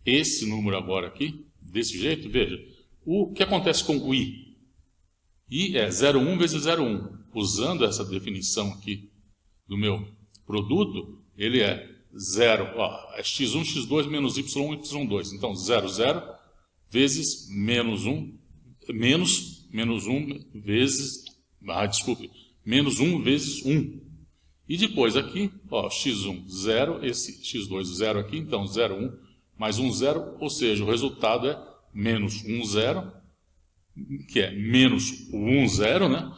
esse número agora aqui, desse jeito, veja, o que acontece com o i? I é 0,1 vezes 0,1. Usando essa definição aqui do meu produto, ele é 0, é x1, x2 menos y1, y2. Então, 0, 0 vezes menos 1, menos 1 vezes, menos 1 vezes 1. E depois aqui, x1, 0, esse x2, 0 aqui, então 0, 1, mais 1, 0, ou seja, o resultado é menos 1, 0, que é menos o 1, 0, né?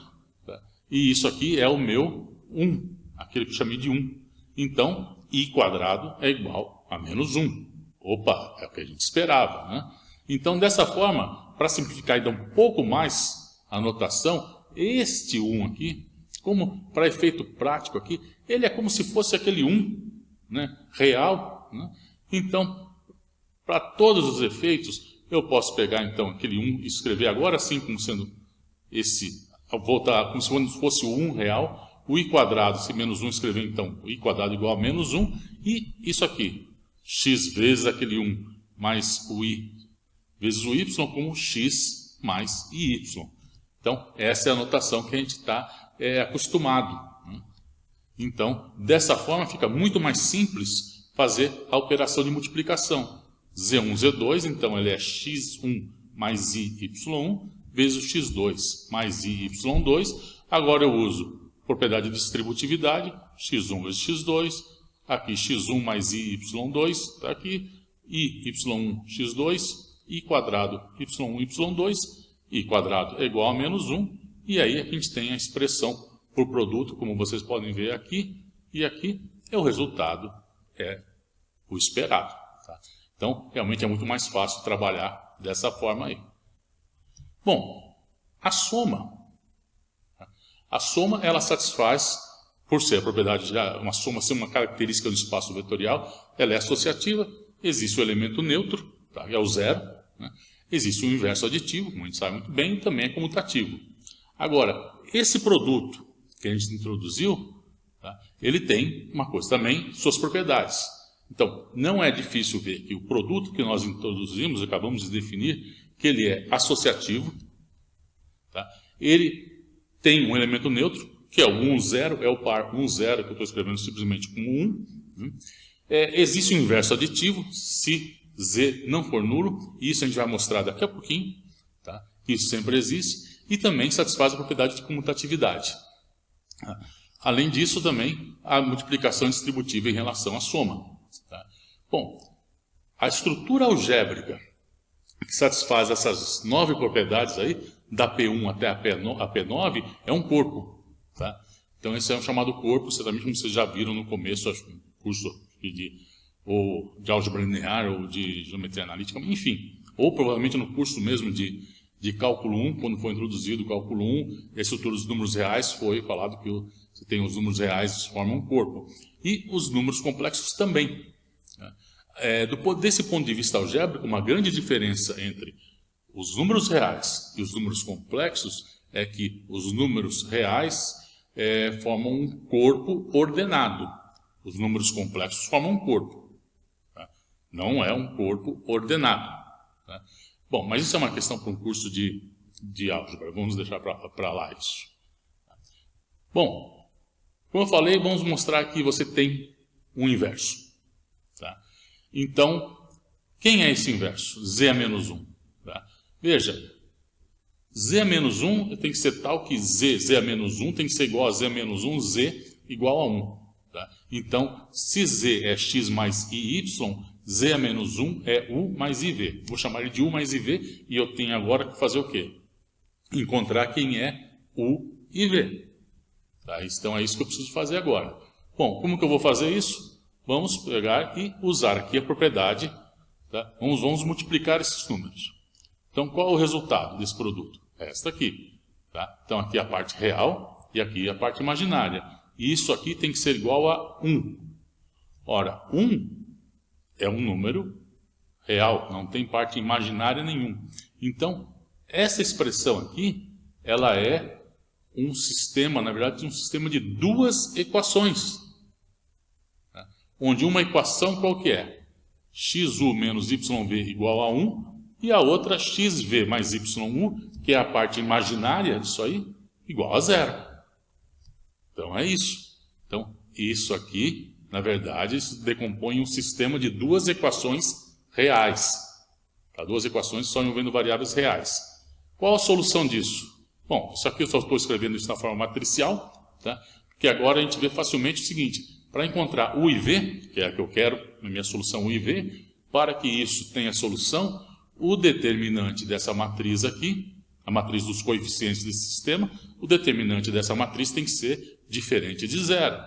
E isso aqui é o meu 1, aquele que eu chamei de 1. Então, i quadrado é igual a menos 1. Opa, é o que a gente esperava, né? Então, dessa forma, para simplificar ainda um pouco mais a notação, este 1 aqui, como para efeito prático aqui, ele é como se fosse aquele 1, né, real. Né? Então, para todos os efeitos, eu posso pegar então aquele 1 e escrever agora sim como sendo esse, voltar como se fosse o 1 real, o i quadrado, se menos 1, escrever então o i quadrado igual a menos 1, e isso aqui, x vezes aquele 1 mais o i vezes o y, como x mais i. Então, essa é a notação que a gente está acostumado. Né? Então, dessa forma, fica muito mais simples fazer a operação de multiplicação. Z1, Z2, então ele é x1 mais y1 vezes x2 mais y2. Agora eu uso propriedade de distributividade, x1 vezes x2, aqui x1 mais y2, está aqui, y1, x2, i quadrado, y1, y2, i quadrado é igual a menos 1, e aí a gente tem a expressão por produto, como vocês podem ver aqui, e aqui é o resultado, é o esperado. Tá? Então, realmente é muito mais fácil trabalhar dessa forma aí. Bom, a soma. A soma, ela satisfaz, por ser a propriedade de uma soma ser uma característica do espaço vetorial, ela é associativa, existe o elemento neutro, tá? É o zero, né? Existe o inverso aditivo, como a gente sabe muito bem, e também é comutativo. Agora, esse produto que a gente introduziu, tá? Ele tem uma coisa também, suas propriedades. Então, não é difícil ver que o produto que nós introduzimos, acabamos de definir, que ele é associativo, tá? Ele tem um elemento neutro, que é o 1, 0, é o par 1, 0, que eu estou escrevendo simplesmente como 1. Né? Existe o inverso aditivo, se Z não for nulo, e isso a gente vai mostrar daqui a pouquinho, tá? Isso sempre existe, e também satisfaz a propriedade de comutatividade. Além disso, também, a multiplicação distributiva em relação à soma. Tá? Bom, a estrutura algébrica que satisfaz essas 9 propriedades aí, da P1 até a P9, é um corpo. Tá? Então, esse é um chamado corpo, certamente como vocês já viram no começo, acho, no curso ou de álgebra linear, ou de geometria analítica, enfim, ou provavelmente no curso mesmo de cálculo 1, quando foi introduzido o cálculo 1, a estrutura dos números reais foi falado que você tem os números reais formam um corpo. E os números complexos também. Desse ponto de vista algébrico, uma grande diferença entre os números reais e os números complexos é que os números reais formam um corpo ordenado. Os números complexos formam um corpo. Tá? Não é um corpo ordenado. Tá? Bom, mas isso é uma questão para um curso de álgebra. Vamos deixar para lá isso. Bom, como eu falei, vamos mostrar que você tem um inverso. Tá? Então, quem é esse inverso? Z a menos 1. Tá? Veja, Z a menos 1 tem que ser tal que Z a menos 1 tem que ser igual a Z a menos 1, Z igual a 1. Tá? Então, se Z é x mais IY, Z a menos 1 é U mais IV. Vou chamar ele de U mais IV e eu tenho agora que fazer o quê? Encontrar quem é U e V. Tá? Então, é isso que eu preciso fazer agora. Bom, como que eu vou fazer isso? Vamos pegar e usar aqui a propriedade. Tá? Vamos multiplicar esses números. Então, qual é o resultado desse produto? Esta aqui. Tá? Então, aqui é a parte real e aqui é a parte imaginária. E isso aqui tem que ser igual a 1. Ora, 1 é um número real, não tem parte imaginária nenhuma. Então, essa expressão aqui, ela é um sistema, na verdade, um sistema de duas equações. Tá? Onde uma equação qual que é? XU menos YV igual a 1, e a outra XV mais YU, que é a parte imaginária disso aí, igual a 0. Então é isso. Então, isso aqui, na verdade, se decompõe em um sistema de duas equações reais. Tá? Duas equações só envolvendo variáveis reais. Qual a solução disso? Bom, isso aqui eu só estou escrevendo isso na forma matricial, tá? Porque agora a gente vê facilmente o seguinte: para encontrar U e V, que é a que eu quero na minha solução U e V, para que isso tenha solução, o determinante dessa matriz aqui, a matriz dos coeficientes desse sistema, o determinante dessa matriz tem que ser diferente de 0.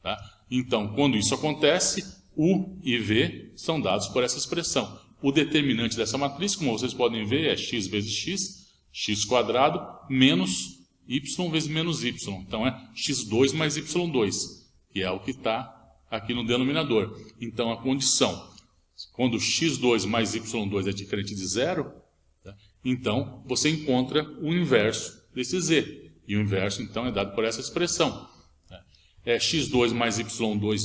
Tá? Então, quando isso acontece, U e V são dados por essa expressão. O determinante dessa matriz, como vocês podem ver, é x vezes x quadrado, menos y vezes menos y. Então, é x2 mais y2, que é o que está aqui no denominador. Então, a condição, quando x2 mais y2 é diferente de 0, tá? Então, você encontra o inverso desse z. E o inverso, então, é dado por essa expressão. x2 mais y2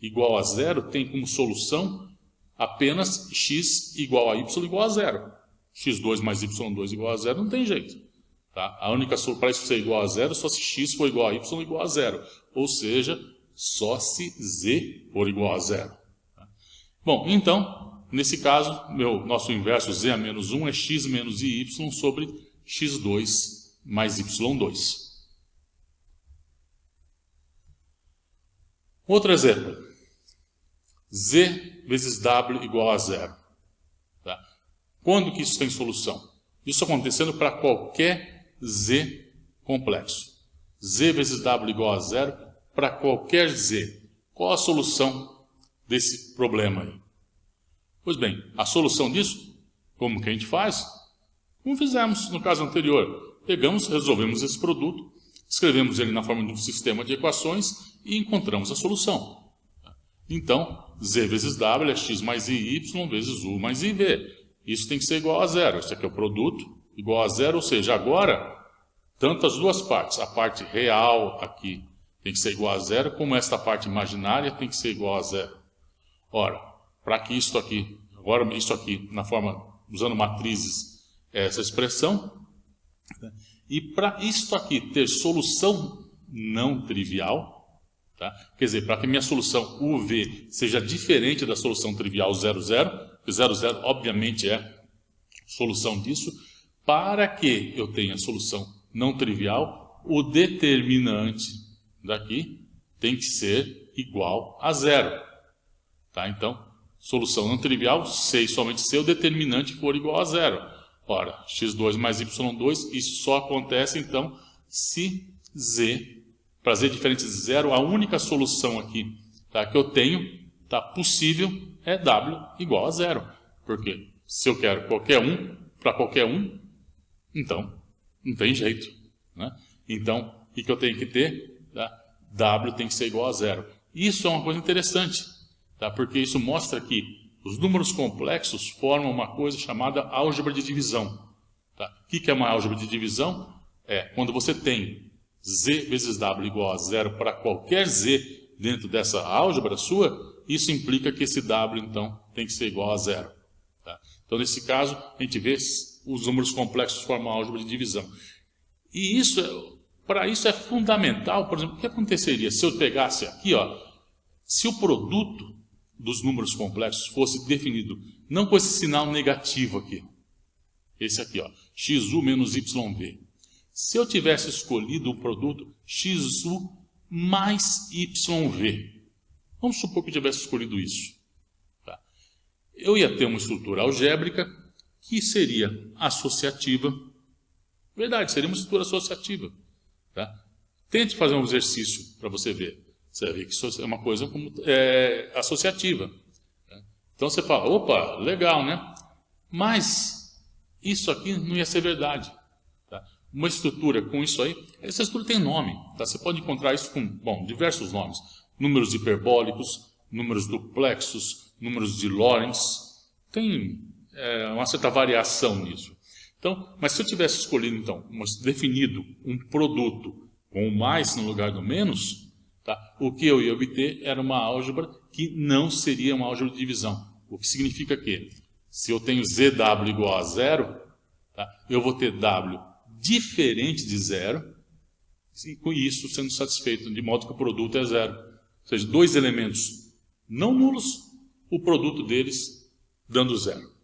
igual a 0 tem como solução apenas x igual a y igual a 0. x2 mais y2 igual a 0 não tem jeito. Tá? A única solução para isso ser igual a 0 só se x for igual a y igual a 0. Ou seja, só se z for igual a 0. Tá? Bom, então, nesse caso, nosso inverso z a menos 1 é x menos y sobre x2 mais y2. Outro exemplo. Z vezes W igual a 0. Tá? Quando que isso tem solução? Isso acontecendo para qualquer Z complexo. Z vezes W igual a 0 para qualquer Z. Qual a solução desse problema aí? Pois bem, a solução disso, como que a gente faz? Como fizemos no caso anterior. Pegamos, resolvemos esse produto, escrevemos ele na forma de um sistema de equações e encontramos a solução. Então, Z vezes W é x mais IY vezes U mais IV. Isso tem que ser igual a 0. Isso aqui é o produto, igual a 0, ou seja, agora, tanto as duas partes, a parte real aqui tem que ser igual a 0, como esta parte imaginária tem que ser igual a 0. Ora, para que isso aqui, agora isso aqui, na forma, usando matrizes, é essa expressão, e para isto aqui ter solução não trivial, tá? Quer dizer, para que minha solução UV seja diferente da solução trivial 0, 0, porque 0, 0 obviamente é solução disso, para que eu tenha a solução não trivial, o determinante daqui tem que ser igual a 0. Tá? Então, solução não trivial, se e somente se o determinante for igual a 0. Ora, x2 mais y2, isso só acontece, então, se z, para z diferente de 0, a única solução aqui, tá, que eu tenho, tá, possível, é w igual a 0. Porque se eu quero qualquer um, para qualquer um, então, não tem jeito. Né? Então, o que eu tenho que ter? Tá? W tem que ser igual a 0. Isso é uma coisa interessante, tá? Porque isso mostra que os números complexos formam uma coisa chamada álgebra de divisão. Tá? O que é uma álgebra de divisão? É quando você tem z vezes w igual a 0 para qualquer z dentro dessa álgebra sua, isso implica que esse w, então, tem que ser igual a 0. Tá? Então, nesse caso, a gente vê os números complexos formam a álgebra de divisão. E isso, para isso é fundamental. Por exemplo, o que aconteceria se eu pegasse aqui, ó, Se o produto dos números complexos fosse definido não com esse sinal negativo aqui, esse aqui, ó, XU menos YV. Se eu tivesse escolhido um produto XU mais YV, vamos supor que eu tivesse escolhido isso, tá? Eu ia ter uma estrutura algébrica que seria associativa. Verdade, seria uma estrutura associativa. Tá? Tente fazer um exercício para você ver. Você vai ver que isso é uma coisa associativa. Tá? Então você fala, opa, legal, né? Mas isso aqui não ia ser verdade. Tá? Uma estrutura com isso aí, essa estrutura tem nome. Tá? Você pode encontrar isso com, bom, diversos nomes. Números hiperbólicos, números duplexos, números de Lorentz. Tem uma certa variação nisso. Então, mas se eu tivesse escolhido, então, definido um produto com o mais no lugar do menos, tá? O que eu ia obter era uma álgebra que não seria uma álgebra de divisão. O que significa que, se eu tenho ZW igual a zero, tá? Eu vou ter W diferente de zero, e com isso sendo satisfeito, de modo que o produto é zero. Ou seja, dois elementos não nulos, o produto deles dando zero.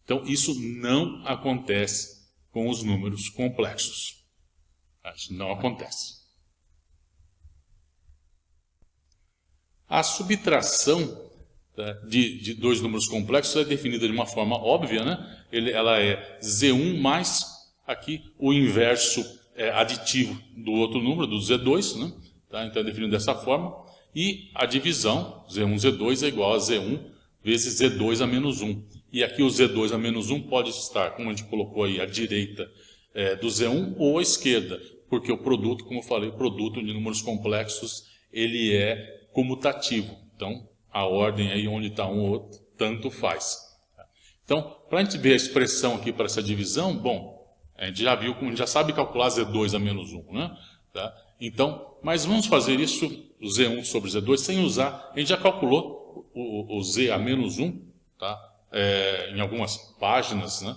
Então, isso não acontece com os números complexos. Isso não acontece. A subtração de dois números complexos é definida de uma forma óbvia, né? Ela é Z1 mais, aqui, o inverso aditivo do outro número, do Z2, né? Tá? Então, é definido dessa forma. E a divisão, Z1, Z2, é igual a Z1 vezes Z2 a menos 1. E aqui o Z2 a menos 1 pode estar, como a gente colocou aí, à direita do Z1 ou à esquerda, porque o produto, como eu falei, o produto de números complexos, ele é comutativo. Então, a ordem aí onde está um ou outro, tanto faz. Então, para a gente ver a expressão aqui para essa divisão, bom, a gente já viu, a gente já sabe calcular Z2 a menos 1, né? Tá? Então, mas vamos fazer isso, Z1 sobre Z2, sem usar, a gente já calculou o Z a menos 1, tá? Em algumas páginas, né,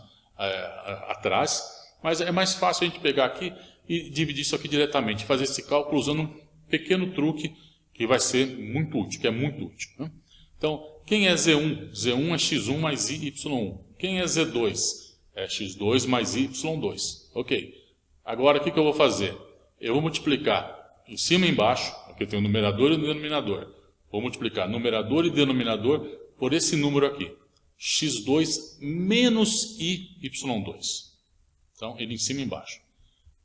atrás, mas é mais fácil a gente pegar aqui e dividir isso aqui diretamente, fazer esse cálculo usando um pequeno truque que vai ser muito útil, que é muito útil. Né? Então, quem é Z1? Z1 é x1 mais y1. Quem é Z2? É x2 mais y2. Ok. Agora, o que eu vou fazer? Eu vou multiplicar em cima e embaixo, aqui eu tenho o numerador e o denominador. Vou multiplicar numerador e denominador por esse número aqui. x2 menos y2. Então, ele em cima e embaixo.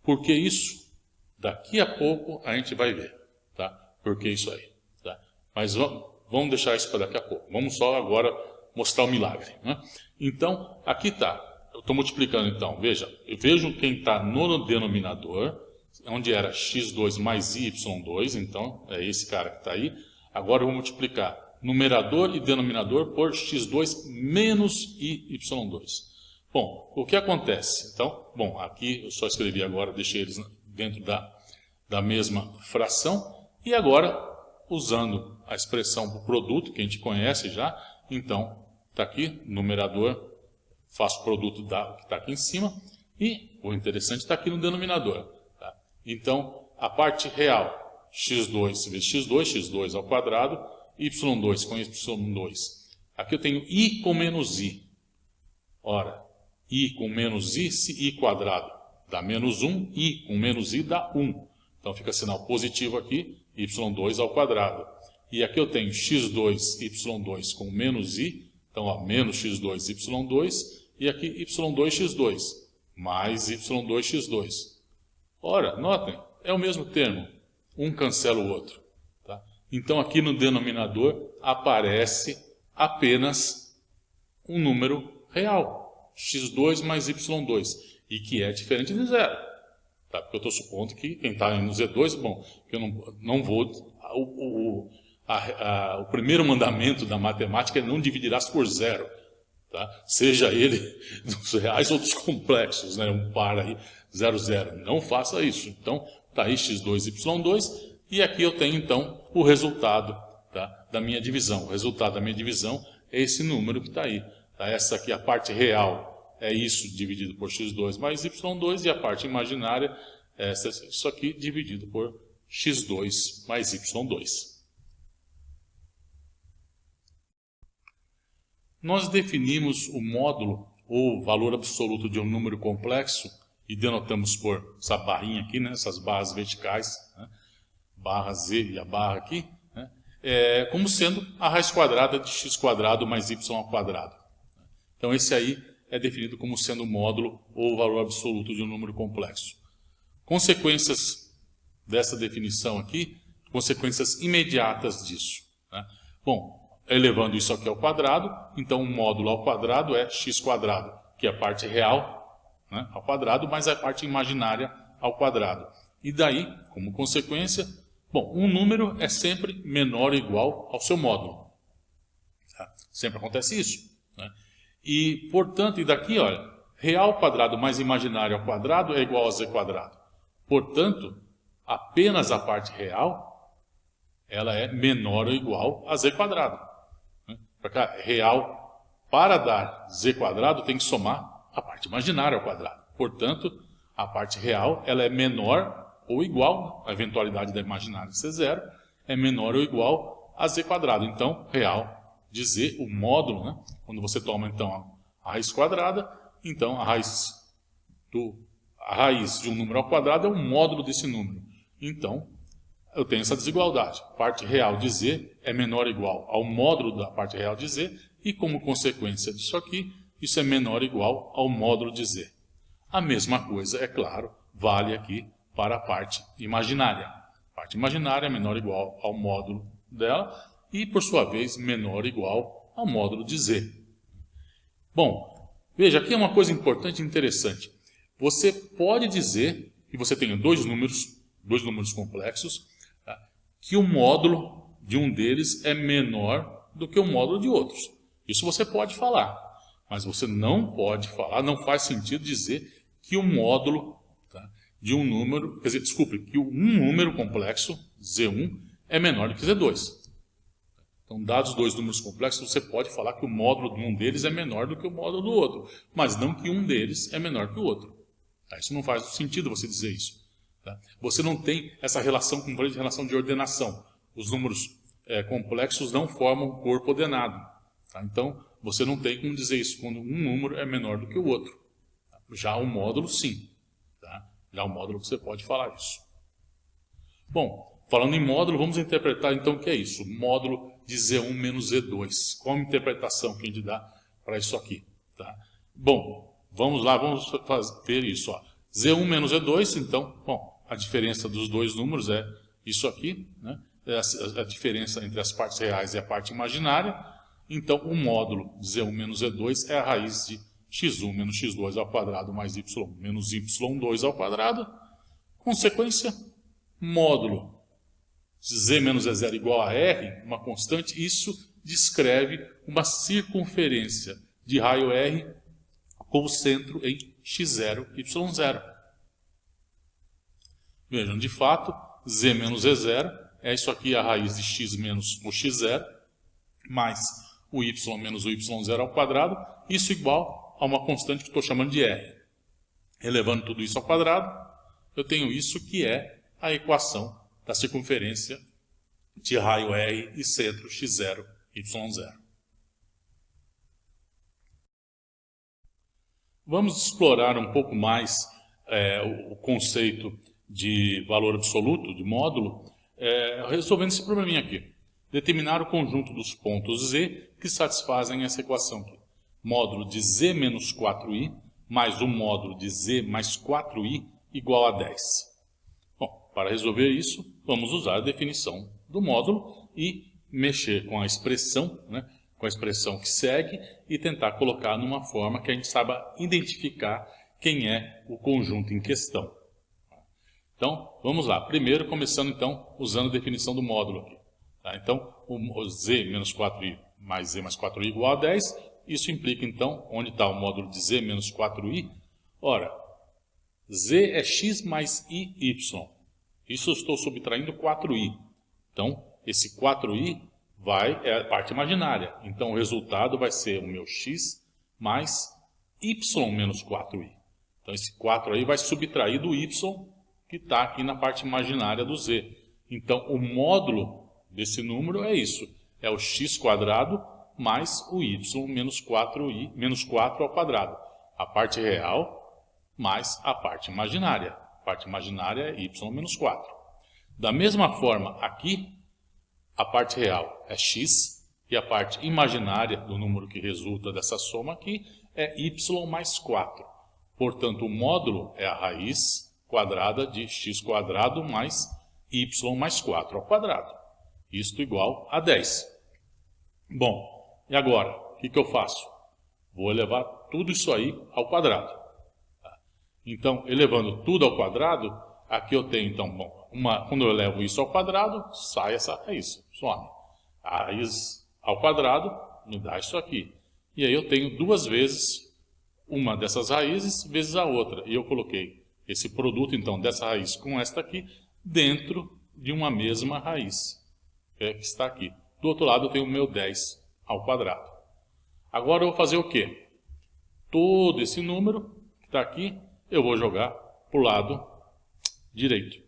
Por que isso? Daqui a pouco a gente vai ver. Tá? Por que isso aí? Tá? Mas vamos deixar isso para daqui a pouco. Vamos só agora mostrar o milagre. Né? Então, aqui está. Eu estou multiplicando então. Veja, eu vejo quem está no denominador, onde era x2 mais y2. Então, é esse cara que está aí. Agora eu vou multiplicar numerador e denominador por x2 menos y2. Bom, o que acontece? Então, bom, aqui eu só escrevi agora, deixei eles dentro da mesma fração. E agora, usando a expressão do produto, que a gente conhece já, então, está aqui, numerador, faço o produto do que está aqui em cima. E o interessante está aqui no denominador. Tá? Então, a parte real, x2 vezes x2 ao quadrado, y2 com y2. Aqui eu tenho i com menos i. Ora, i com menos i, se i quadrado dá menos 1, i com menos i dá 1. Então fica sinal positivo aqui, y2 ao quadrado. E aqui eu tenho x2, y2 com menos i, então ó, menos x2, y2, e aqui y2, x2, mais y2, x2. Ora, notem, é o mesmo termo, um cancela o outro. Tá? Então aqui no denominador aparece apenas um número real, x2 mais y2, e que é diferente de zero. Tá? Porque eu estou supondo que quem está no Z2, bom, que eu não vou... O primeiro mandamento da matemática é não dividirás por zero. Tá? Seja ele dos reais ou dos complexos, né? Um par aí, 0, 0. Não faça isso. Então, está aí x2, y2, e aqui eu tenho, então, o resultado, tá, da minha divisão. O resultado da minha divisão é esse número que está aí. Tá? Essa aqui, a parte real, é isso dividido por x2 mais y2, e a parte imaginária é isso aqui dividido por x2 mais y2. nós definimos o módulo ou valor absoluto de um número complexo e denotamos por essa barrinha aqui, né, essas barras verticais, né, barra Z e a barra aqui, né, como sendo a raiz quadrada de x² mais y². Então esse aí é definido como sendo o módulo ou o valor absoluto de um número complexo. Consequências dessa definição aqui, consequências imediatas disso, né? Bom, elevando isso aqui ao quadrado, então o módulo ao quadrado é x², que é a parte real, né, ao quadrado, mais a parte imaginária ao quadrado. E daí, como consequência, bom, um número é sempre menor ou igual ao seu módulo. Tá? Sempre acontece isso, né? E, portanto, e daqui, olha, real ao quadrado mais imaginário ao quadrado é igual a z². Portanto, apenas a parte real, ela é menor ou igual a z². Para cá, real, para dar z² tem que somar a parte imaginária ao quadrado. Portanto, a parte real ela é menor ou igual, a eventualidade da imaginária ser zero, é menor ou igual a z². Então, real de z, o módulo, né? Quando você toma então a raiz quadrada, então a raiz de um número ao quadrado é o módulo desse número. Então, eu tenho essa desigualdade. Parte real de z é menor ou igual ao módulo da parte real de z, e como consequência disso aqui, isso é menor ou igual ao módulo de z. A mesma coisa, é claro, vale aqui para a parte imaginária. A parte imaginária é menor ou igual ao módulo dela, e por sua vez menor ou igual ao módulo de z. Bom, veja, aqui é uma coisa importante e interessante. Você pode dizer que você tem dois números complexos, que o módulo de um deles é menor do que o módulo de outros. Isso você pode falar, mas você não pode falar, não faz sentido dizer que o módulo, tá, de um número, quer dizer, desculpe, que um número complexo, Z1, é menor do que Z2. Então, dados dois números complexos, você pode falar que o módulo de um deles é menor do que o módulo do outro, mas não que um deles é menor que o outro. Tá? Isso não faz sentido você dizer isso. Tá? Você não tem essa relação, como falei, de relação de ordenação. Os números complexos não formam um corpo ordenado. Tá? Então, você não tem como dizer isso quando um número é menor do que o outro. Tá? Já o módulo, sim. Tá? Já o módulo você pode falar isso. Bom, falando em módulo, vamos interpretar então o que é isso. Módulo de Z1 menos Z2. Qual a interpretação que a gente dá para isso aqui? Tá? Bom, vamos lá, vamos ver isso. Ó. Z1 menos Z2, então, bom, a diferença dos dois números é isso aqui, né? É a diferença entre as partes reais e a parte imaginária. Então, o módulo de Z1 menos Z2 é a raiz de x1 menos x2 ao quadrado mais y menos y2 ao quadrado. Consequência, módulo de z menos z0 igual a r, uma constante, isso descreve uma circunferência de raio r com o centro em x0, y0. Vejam, de fato, z menos z0 é isso aqui, a raiz de x menos o x0, mais o y menos o y0 ao quadrado, isso igual a uma constante que estou chamando de r. Elevando tudo isso ao quadrado, eu tenho isso que é a equação da circunferência de raio r e centro x0, y0. Vamos explorar um pouco mais o conceito de valor absoluto, de módulo, resolvendo esse probleminha aqui. Determinar o conjunto dos pontos z que satisfazem essa equação aqui. Módulo de z menos 4i mais o módulo de z mais 4i igual a 10. Bom, para resolver isso, vamos usar a definição do módulo e mexer com a expressão, né, com a expressão que segue e tentar colocar numa forma que a gente saiba identificar quem é o conjunto em questão. Então, vamos lá. Primeiro, começando então, usando a definição do módulo aqui. Tá? Então, o z menos 4i mais z mais 4i igual a 10. Isso implica, então, onde está o módulo de z menos 4i? Ora, z é x mais i, y. Isso eu estou subtraindo 4i. Então, esse 4i é a parte imaginária. Então, o resultado vai ser o meu x mais y menos 4i. Então, esse 4 aí vai subtrair do y que está aqui na parte imaginária do z. Então, o módulo desse número é isso. É o x² mais o y menos 4 ao quadrado. A parte real mais a parte imaginária. A parte imaginária é y menos 4. Da mesma forma, aqui, a parte real é x e a parte imaginária do número que resulta dessa soma aqui é y mais 4. Portanto, o módulo é a raiz quadrada de x quadrado mais y mais 4 ao quadrado. Isto igual a 10. Bom, e agora, o que eu faço? Vou elevar tudo isso aí ao quadrado. Então, elevando tudo ao quadrado, aqui eu tenho, então, quando eu elevo isso ao quadrado, sai essa raiz, some. A raiz ao quadrado me dá isso aqui. E aí eu tenho duas vezes uma dessas raízes vezes a outra. E eu coloquei esse produto, então, dessa raiz com esta aqui, dentro de uma mesma raiz, que está aqui. Do outro lado eu tenho o meu 10 ao quadrado. Agora eu vou fazer o quê? Todo esse número que está aqui, eu vou jogar para o lado direito.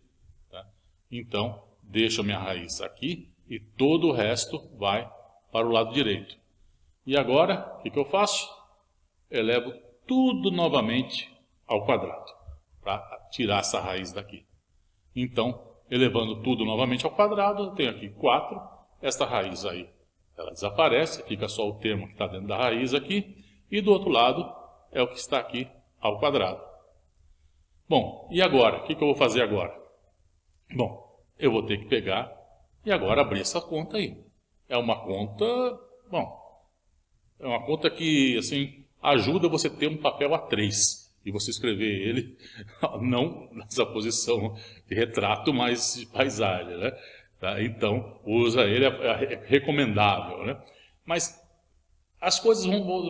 Tá? Então, deixo a minha raiz aqui e todo o resto vai para o lado direito. E agora, o que eu faço? Elevo tudo novamente ao quadrado, para tirar essa raiz daqui. Então, elevando tudo novamente ao quadrado, eu tenho aqui 4. Esta raiz aí, ela desaparece, fica só o termo que está dentro da raiz aqui. E do outro lado é o que está aqui ao quadrado. Bom, e agora? O que eu vou fazer agora? Bom, eu vou ter que pegar e agora abrir essa conta aí. É uma conta, é uma conta que, assim, ajuda você a ter um papel A3 e você escrever ele, não nessa posição de retrato, mas de paisagem, né? Tá? Então, usa ele, é recomendável, né? Mas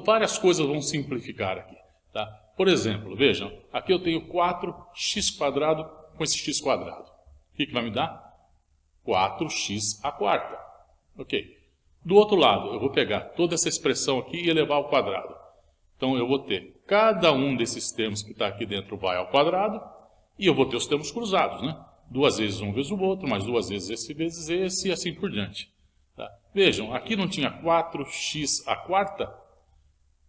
várias coisas vão simplificar aqui, tá? Por exemplo, vejam, aqui eu tenho 4x² com esse x². O que vai me dar? 4x à quarta. Ok. Do outro lado, eu vou pegar toda essa expressão aqui e elevar ao quadrado. Então, eu vou ter cada um desses termos que está aqui dentro vai ao quadrado, e eu vou ter os termos cruzados, né? 2 vezes um vezes o outro, mais 2 vezes esse, e assim por diante. Tá? Vejam, aqui não tinha 4x à quarta?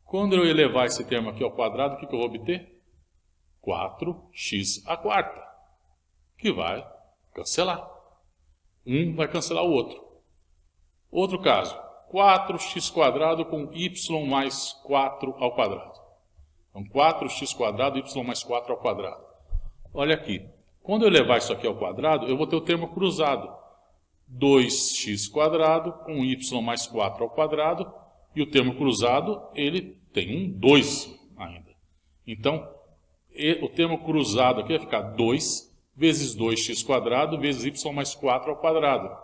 Quando eu elevar esse termo aqui ao quadrado, o que eu vou obter? 4x à quarta, que vai cancelar. Um vai cancelar o outro. Outro caso, 4x² com y mais 4 ao quadrado. Então, 4x² y mais 4 ao quadrado. Olha aqui, quando eu levar isso aqui ao quadrado, eu vou ter o termo cruzado. 2x² com y mais 4 ao quadrado, e o termo cruzado, ele tem um 2 ainda. Então, o termo cruzado aqui vai ficar 2 vezes 2x² vezes y mais 4 ao quadrado,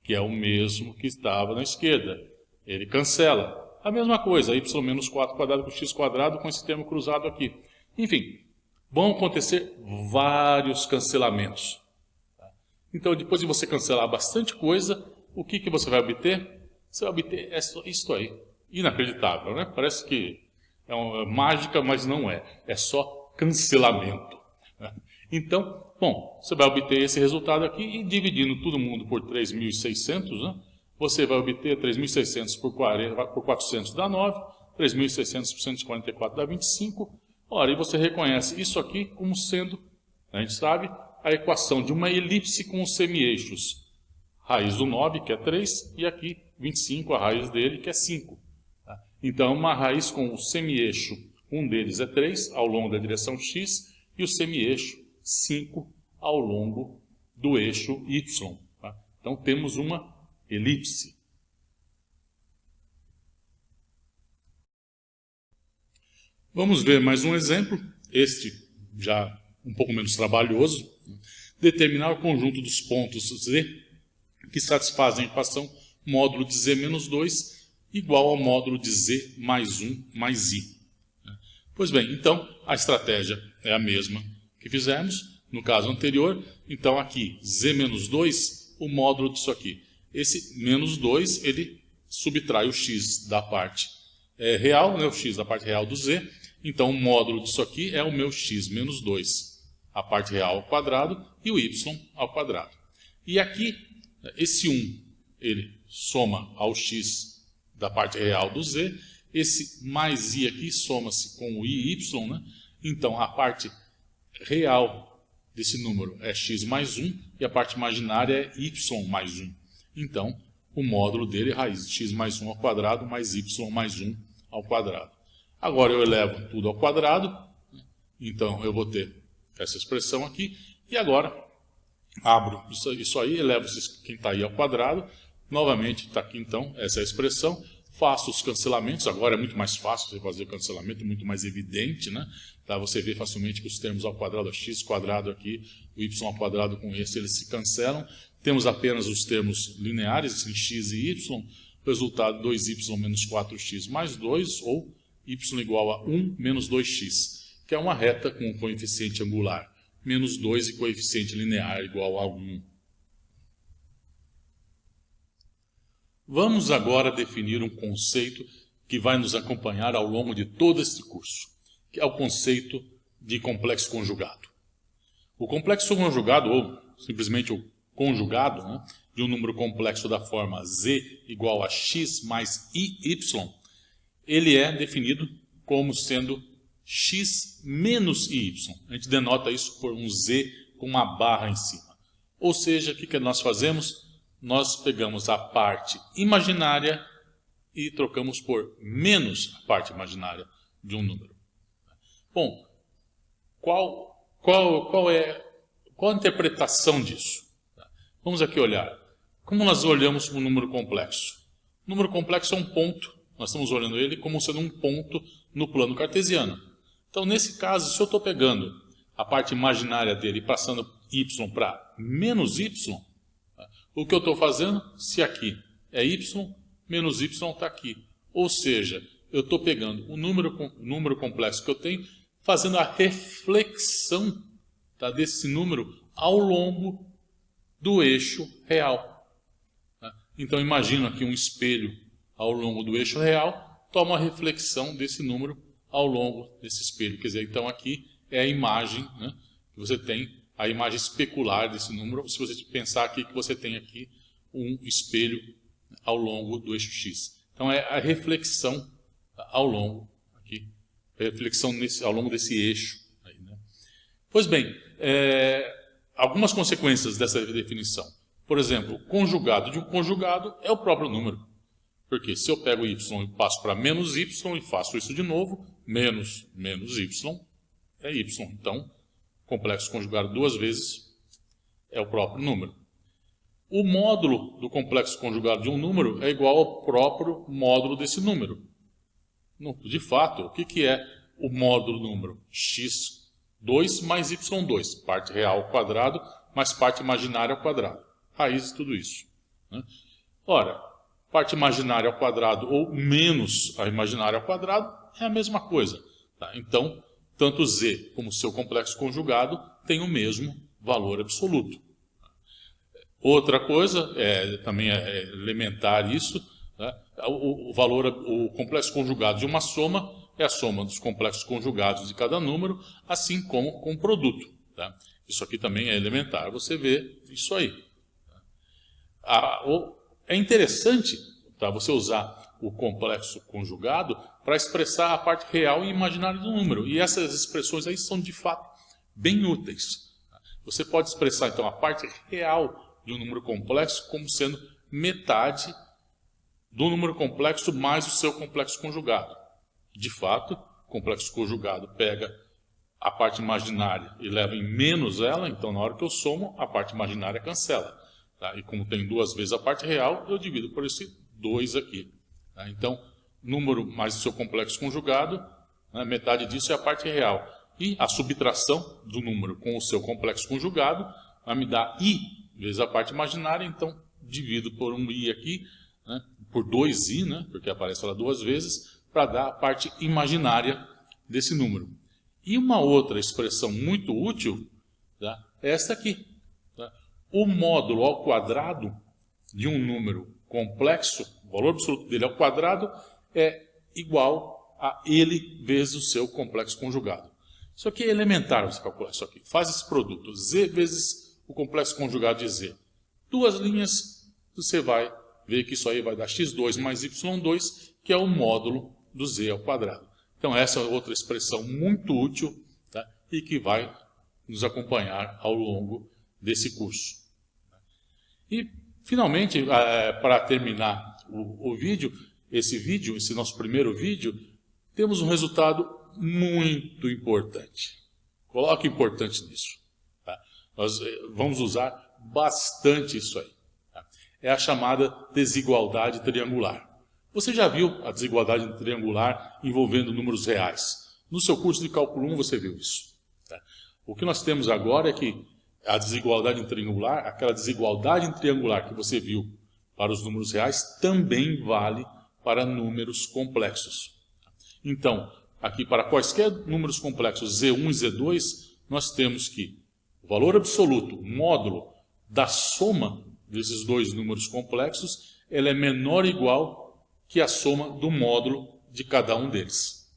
que é o mesmo que estava na esquerda. Ele cancela. A mesma coisa, y menos 4² com x² com esse termo cruzado aqui. Enfim, vão acontecer vários cancelamentos. Então, depois de você cancelar bastante coisa, o que você vai obter? Você vai obter isso aí. Inacreditável, né? Parece que é uma mágica, mas não é. É só cancelamento. Então, bom, você vai obter esse resultado aqui e dividindo todo mundo por 3.600, né? Você vai obter 3.600 por 400 dá 9, 3.600 por 144 dá 25. Ora, e você reconhece isso aqui como sendo, a gente sabe, a equação de uma elipse com os semi-eixos. Raiz do 9, que é 3, e aqui 25, a raiz dele, que é 5. Tá? Então, uma raiz com o semi-eixo, um deles é 3, ao longo da direção x, e o semi-eixo 5 ao longo do eixo y. Tá? Então, temos uma elipse. Vamos ver mais um exemplo, este já um pouco menos trabalhoso. Determinar o conjunto dos pontos z que satisfazem a equação módulo de z menos 2 igual ao módulo de z mais 1 mais i. Pois bem, então a estratégia é a mesma que fizemos no caso anterior. Então aqui, z menos 2, o módulo disso aqui. Esse menos 2, ele subtrai o x da parte real, né, o x da parte real do z. Então o módulo disso aqui é o meu x menos 2, a parte real ao quadrado, e o y ao quadrado. E aqui, esse 1, ele soma ao x da parte real do z. Esse mais i aqui soma-se com o i e y, né? Então, a parte real desse número é x mais 1 e a parte imaginária é y mais 1. Então, o módulo dele é raiz de x mais 1 ao quadrado mais y mais 1 ao quadrado. Agora eu elevo tudo ao quadrado, então eu vou ter essa expressão aqui. E agora, abro isso aí, elevo quem está aí ao quadrado. Novamente, está aqui então essa expressão. Faço os cancelamentos, agora é muito mais fácil você fazer o cancelamento, muito mais evidente, né? Tá? Você vê facilmente que os termos ao quadrado, x quadrado aqui, o y ao quadrado com esse, eles se cancelam. Temos apenas os termos lineares, assim, x e y, resultado 2y menos 4x mais 2, ou y igual a 1 menos 2x, que é uma reta com coeficiente angular, menos 2 e coeficiente linear igual a 1. Vamos agora definir um conceito que vai nos acompanhar ao longo de todo este curso, que é o conceito de complexo conjugado. O complexo conjugado, ou simplesmente o conjugado, né, de um número complexo da forma z igual a x mais iy, ele é definido como sendo x menos iy. A gente denota isso por um z com uma barra em cima. Ou seja, o que nós fazemos? Nós pegamos a parte imaginária e trocamos por menos a parte imaginária de um número. Bom, qual a interpretação disso? Vamos aqui olhar. Como nós olhamos para um número complexo? O número complexo é um ponto, nós estamos olhando ele como sendo um ponto no plano cartesiano. Então, nesse caso, se eu estou pegando a parte imaginária dele e passando y para menos y, o que eu estou fazendo? Se aqui é y, menos y está aqui. Ou seja, eu estou pegando o número complexo que eu tenho, fazendo a reflexão, tá, desse número ao longo do eixo real. Tá? Então, imagino aqui um espelho ao longo do eixo real, toma a reflexão desse número ao longo desse espelho. Quer dizer, então aqui é a imagem, né, que você tem, a imagem especular desse número, se você pensar aqui que você tem aqui um espelho ao longo do eixo x. Então é a reflexão ao longo, aqui, a reflexão ao longo desse eixo. Aí, né? Pois bem, algumas consequências dessa definição. Por exemplo, o conjugado de um conjugado é o próprio número. Porque se eu pego y e passo para menos y e faço isso de novo, menos y é y. Então, complexo conjugado duas vezes é o próprio número. O módulo do complexo conjugado de um número é igual ao próprio módulo desse número. De fato, o que é o módulo do número? x2 mais y2, parte real ao quadrado, mais parte imaginária ao quadrado. Raiz de tudo isso. Né? Ora, parte imaginária ao quadrado ou menos a imaginária ao quadrado é a mesma coisa. Tá? Então, tanto z como seu complexo conjugado tem o mesmo valor absoluto. Outra coisa, também é elementar isso, né? O complexo conjugado de uma soma é a soma dos complexos conjugados de cada número, assim como com o produto. Tá? Isso aqui também é elementar, você vê isso aí. É interessante, tá, você usar o complexo conjugado para expressar a parte real e imaginária do número. E essas expressões aí são, de fato, bem úteis. Você pode expressar, então, a parte real de um número complexo como sendo metade do número complexo mais o seu complexo conjugado. De fato, o complexo conjugado pega a parte imaginária e leva em menos ela, então, na hora que eu somo, a parte imaginária cancela. Tá? E como tem duas vezes a parte real, eu divido por esse 2 aqui. Tá? Então, número mais o seu complexo conjugado, né, metade disso é a parte real. E a subtração do número com o seu complexo conjugado vai me dar i vezes a parte imaginária, então divido por um i aqui, né, por 2i, né, porque aparece ela duas vezes, para dar a parte imaginária desse número. E uma outra expressão muito útil, tá, é essa aqui. Tá? O módulo ao quadrado de um número complexo, o valor absoluto dele ao quadrado, é igual a ele vezes o seu complexo conjugado. Isso aqui é elementar você calcular isso aqui. Faz esse produto, z vezes o complexo conjugado de z. Duas linhas, você vai ver que isso aí vai dar x2 mais y2, que é o módulo do z ao quadrado. Então essa é outra expressão muito útil, tá? E que vai nos acompanhar ao longo desse curso. E finalmente, para terminar o vídeo, esse nosso primeiro vídeo, temos um resultado muito importante. Coloque importante nisso. Tá? Nós vamos usar bastante isso aí. Tá? É a chamada desigualdade triangular. Você já viu a desigualdade triangular envolvendo números reais? No seu curso de cálculo 1 você viu isso. Tá? O que nós temos agora é que a desigualdade triangular, aquela desigualdade triangular que você viu para os números reais, também vale para números complexos. Então, aqui para quaisquer números complexos Z1 e Z2, nós temos que o valor absoluto, módulo da soma desses dois números complexos, ele é menor ou igual que a soma do módulo de cada um deles.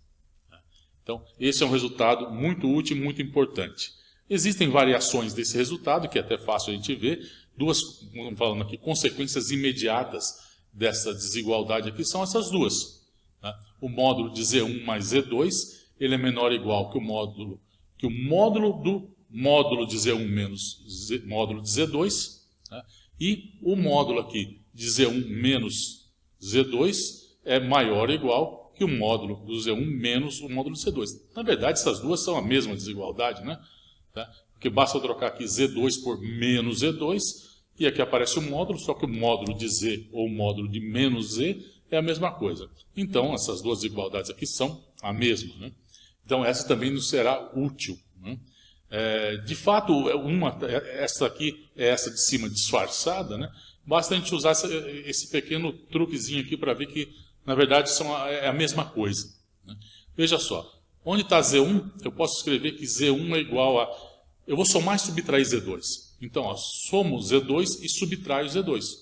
Então, esse é um resultado muito útil e muito importante. Existem variações desse resultado, que é até fácil a gente ver. Duas, vamos falando aqui, consequências imediatas dessa desigualdade aqui são essas duas. Tá? O módulo de Z1 mais Z2, ele é menor ou igual que o módulo do módulo de Z1 menos módulo de Z2. Tá? E o módulo aqui de Z1 menos Z2 é maior ou igual que o módulo do Z1 menos o módulo de Z2. Na verdade, essas duas são a mesma desigualdade, né? Tá? Porque basta eu trocar aqui Z2 por menos Z2, e aqui aparece o módulo, só que o módulo de Z ou o módulo de menos Z é a mesma coisa. Então, essas duas desigualdades aqui são a mesma. Né? Então, essa também nos será útil. Né? De fato, essa aqui é essa de cima disfarçada, né? Basta a gente usar esse pequeno truquezinho aqui para ver que, na verdade, é a mesma coisa. Né? Veja só, onde está Z1, eu posso escrever que Z1 é igual a... Eu vou somar e subtrair Z2. Então, ó, somo Z2 e subtraio Z2.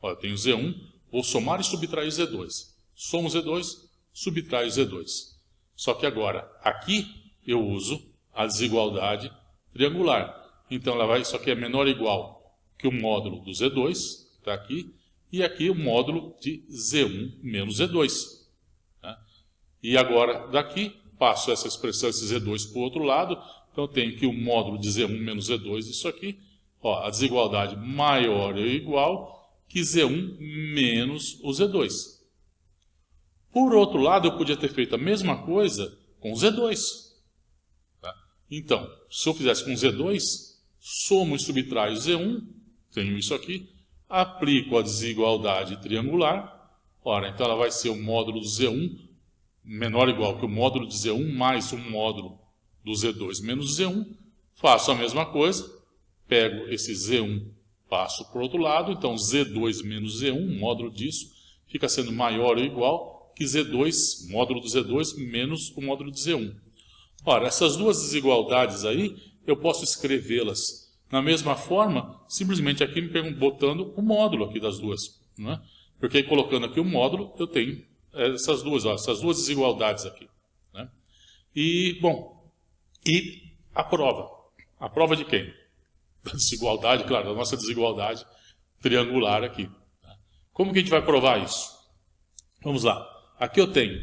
Ó, eu tenho Z1, vou somar e subtrair Z2. Somo Z2, subtraio Z2. Só que agora, aqui eu uso a desigualdade triangular. Então, isso aqui é menor ou igual que o módulo do Z2, está aqui, e aqui o módulo de Z1 menos Z2. Tá? E agora, daqui, passo essa expressão, esse Z2 para o outro lado, então eu tenho que o módulo de Z1 menos Z2, isso aqui, ó, a desigualdade maior ou igual que Z1 menos o Z2. Por outro lado, eu podia ter feito a mesma coisa com Z2. Tá? Então, se eu fizesse com Z2, somo e subtraio Z1, tenho isso aqui, aplico a desigualdade triangular, ora, então ela vai ser o módulo do Z1 menor ou igual que o módulo de Z1 mais o módulo do Z2 menos Z1, faço a mesma coisa, pego esse Z1, passo para o outro lado, então Z2 menos Z1, módulo disso, fica sendo maior ou igual que Z2, módulo do Z2 menos o módulo de Z1. Ora, essas duas desigualdades aí, eu posso escrevê-las na mesma forma, simplesmente aqui me botando o módulo aqui das duas. Né? Porque colocando aqui o módulo, eu tenho essas duas desigualdades aqui. Né? E, bom, e a prova? A prova de quem? Da desigualdade, claro, da nossa desigualdade triangular aqui. Como que a gente vai provar isso? Vamos lá. Aqui eu tenho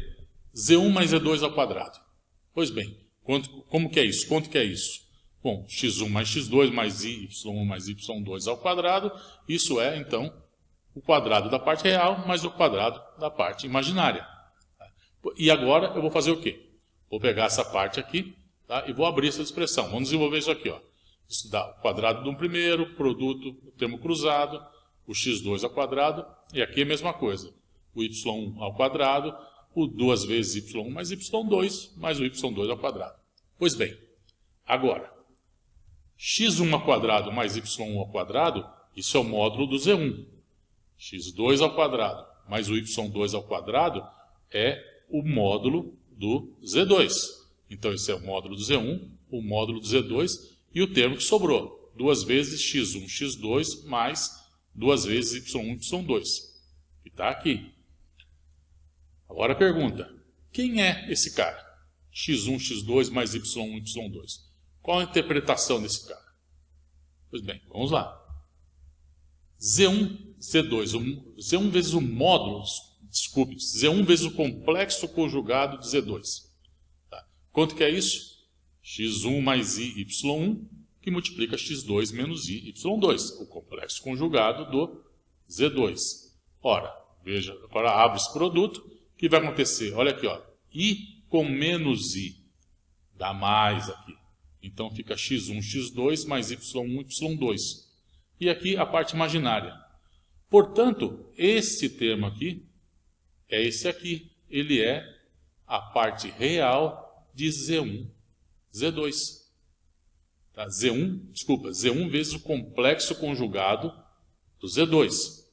Z1 mais Z2 ao quadrado. Pois bem, como que é isso? Quanto que é isso? Bom, x1 mais x2 mais y1 mais y2 ao quadrado, isso é, então, o quadrado da parte real mais o quadrado da parte imaginária. E agora eu vou fazer o quê? Vou pegar essa parte aqui, tá? E vou abrir essa expressão. Vamos desenvolver isso aqui. Ó. Isso dá o quadrado do primeiro, produto, o termo cruzado, o x2 ao quadrado, e aqui é a mesma coisa. O y1 ao quadrado, o 2 vezes y1 mais y2, mais o y2 ao quadrado. Pois bem, agora, x1 ao quadrado mais y1 ao quadrado, isso é o módulo do Z1. x2 ao quadrado mais o y2 ao quadrado é o módulo do Z2. Então, esse é o módulo do Z1, o módulo do Z2 e o termo que sobrou. 2 vezes x1, x2 mais 2 vezes y1, y2. Que está aqui. Agora a pergunta, quem é esse cara? x1, x2 mais y1, y2. Qual a interpretação desse cara? Pois bem, vamos lá. Z1 Z2. Z1 vezes o módulo, desculpe, Z1 vezes o complexo conjugado de Z2. Tá? Quanto que é isso? x1 mais i, y1, que multiplica x2 menos i, y2, o complexo conjugado do Z2. Ora, veja, agora abre esse produto, o que vai acontecer? Olha aqui, ó, i com menos i, dá mais aqui. Então fica x1, x2 mais y1, y2. E aqui a parte imaginária. Portanto, esse termo aqui é esse aqui. Ele é a parte real de Z1, Z2. Tá? Z1 vezes o complexo conjugado do Z2.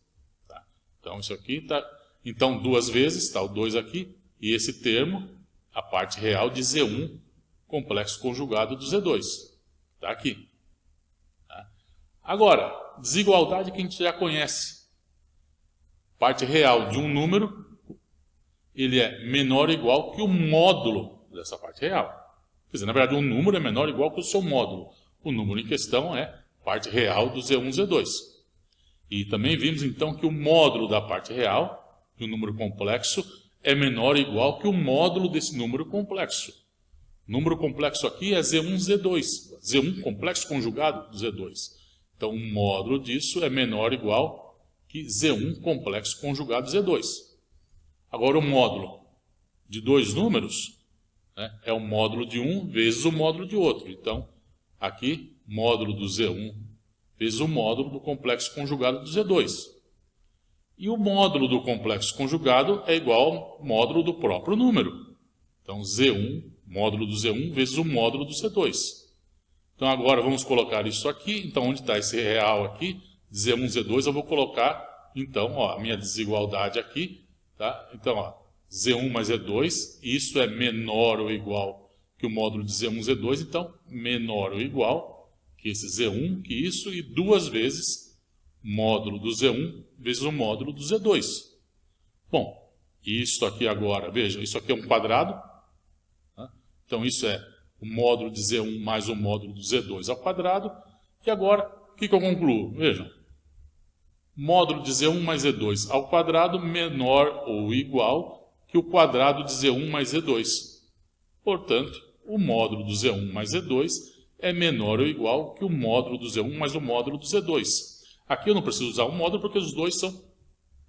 Tá? Então, isso aqui está... Então, duas vezes, está o 2 aqui, e esse termo, a parte real de Z1, complexo conjugado do Z2. Está aqui. Tá? Agora, desigualdade que a gente já conhece. Parte real de um número, ele é menor ou igual que o módulo dessa parte real. Quer dizer, na verdade, um número é menor ou igual que o seu módulo. O número em questão é parte real do Z1, Z2. E também vimos, então, que o módulo da parte real, do número complexo, é menor ou igual que o módulo desse número complexo. O número complexo aqui é Z1, Z2. Z1 complexo conjugado do Z2. Então, o módulo disso é menor ou igual que Z1 complexo conjugado do Z2. Agora, o módulo de dois números, né, é o módulo de um vezes o módulo de outro. Então, aqui, módulo do Z1 vezes o módulo do complexo conjugado do Z2. E o módulo do complexo conjugado é igual ao módulo do próprio número. Então, Z1, módulo do Z1 vezes o módulo do Z2. Então, agora vamos colocar isso aqui. Então, onde está esse real aqui, Z1, Z2, eu vou colocar, então, ó, a minha desigualdade aqui. Tá? Então, ó, Z1 mais Z2, isso é menor ou igual que o módulo de Z1, Z2. Então, menor ou igual que esse Z1, que isso, e duas vezes módulo do Z1 vezes o módulo do Z2. Bom, isso aqui agora, veja, isso aqui é um quadrado. Tá? Então, isso é o módulo de Z1 mais o módulo do Z2 ao quadrado. E agora, o que eu concluo? Vejam, módulo de Z1 mais Z2 ao quadrado menor ou igual que o quadrado de Z1 mais Z2. Portanto, o módulo do Z1 mais Z2 é menor ou igual que o módulo do Z1 mais o módulo do Z2. Aqui eu não preciso usar o módulo porque os dois são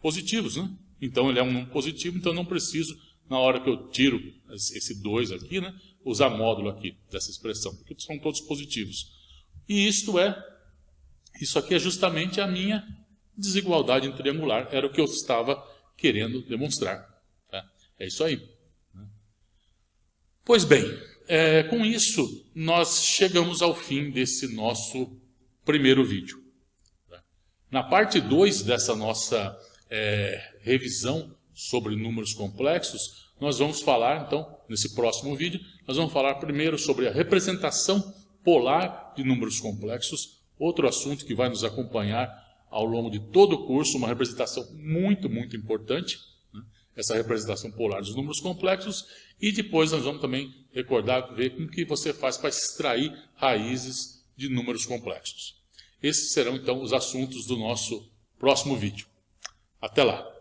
positivos, né? Então ele é um número positivo, então eu não preciso, na hora que eu tiro esse 2 aqui, né, usar módulo aqui dessa expressão, porque são todos positivos. E isso aqui é justamente a minha desigualdade triangular, era o que eu estava querendo demonstrar. Tá? É isso aí. Pois bem, com isso nós chegamos ao fim desse nosso primeiro vídeo. Na parte 2 dessa nossa revisão sobre números complexos, nós vamos falar, então, nesse próximo vídeo, nós vamos falar primeiro sobre a representação polar de números complexos, outro assunto que vai nos acompanhar ao longo de todo o curso, uma representação muito, muito importante, né? Essa representação polar dos números complexos, e depois nós vamos também recordar, ver como que você faz para extrair raízes de números complexos. Esses serão, então, os assuntos do nosso próximo vídeo. Até lá!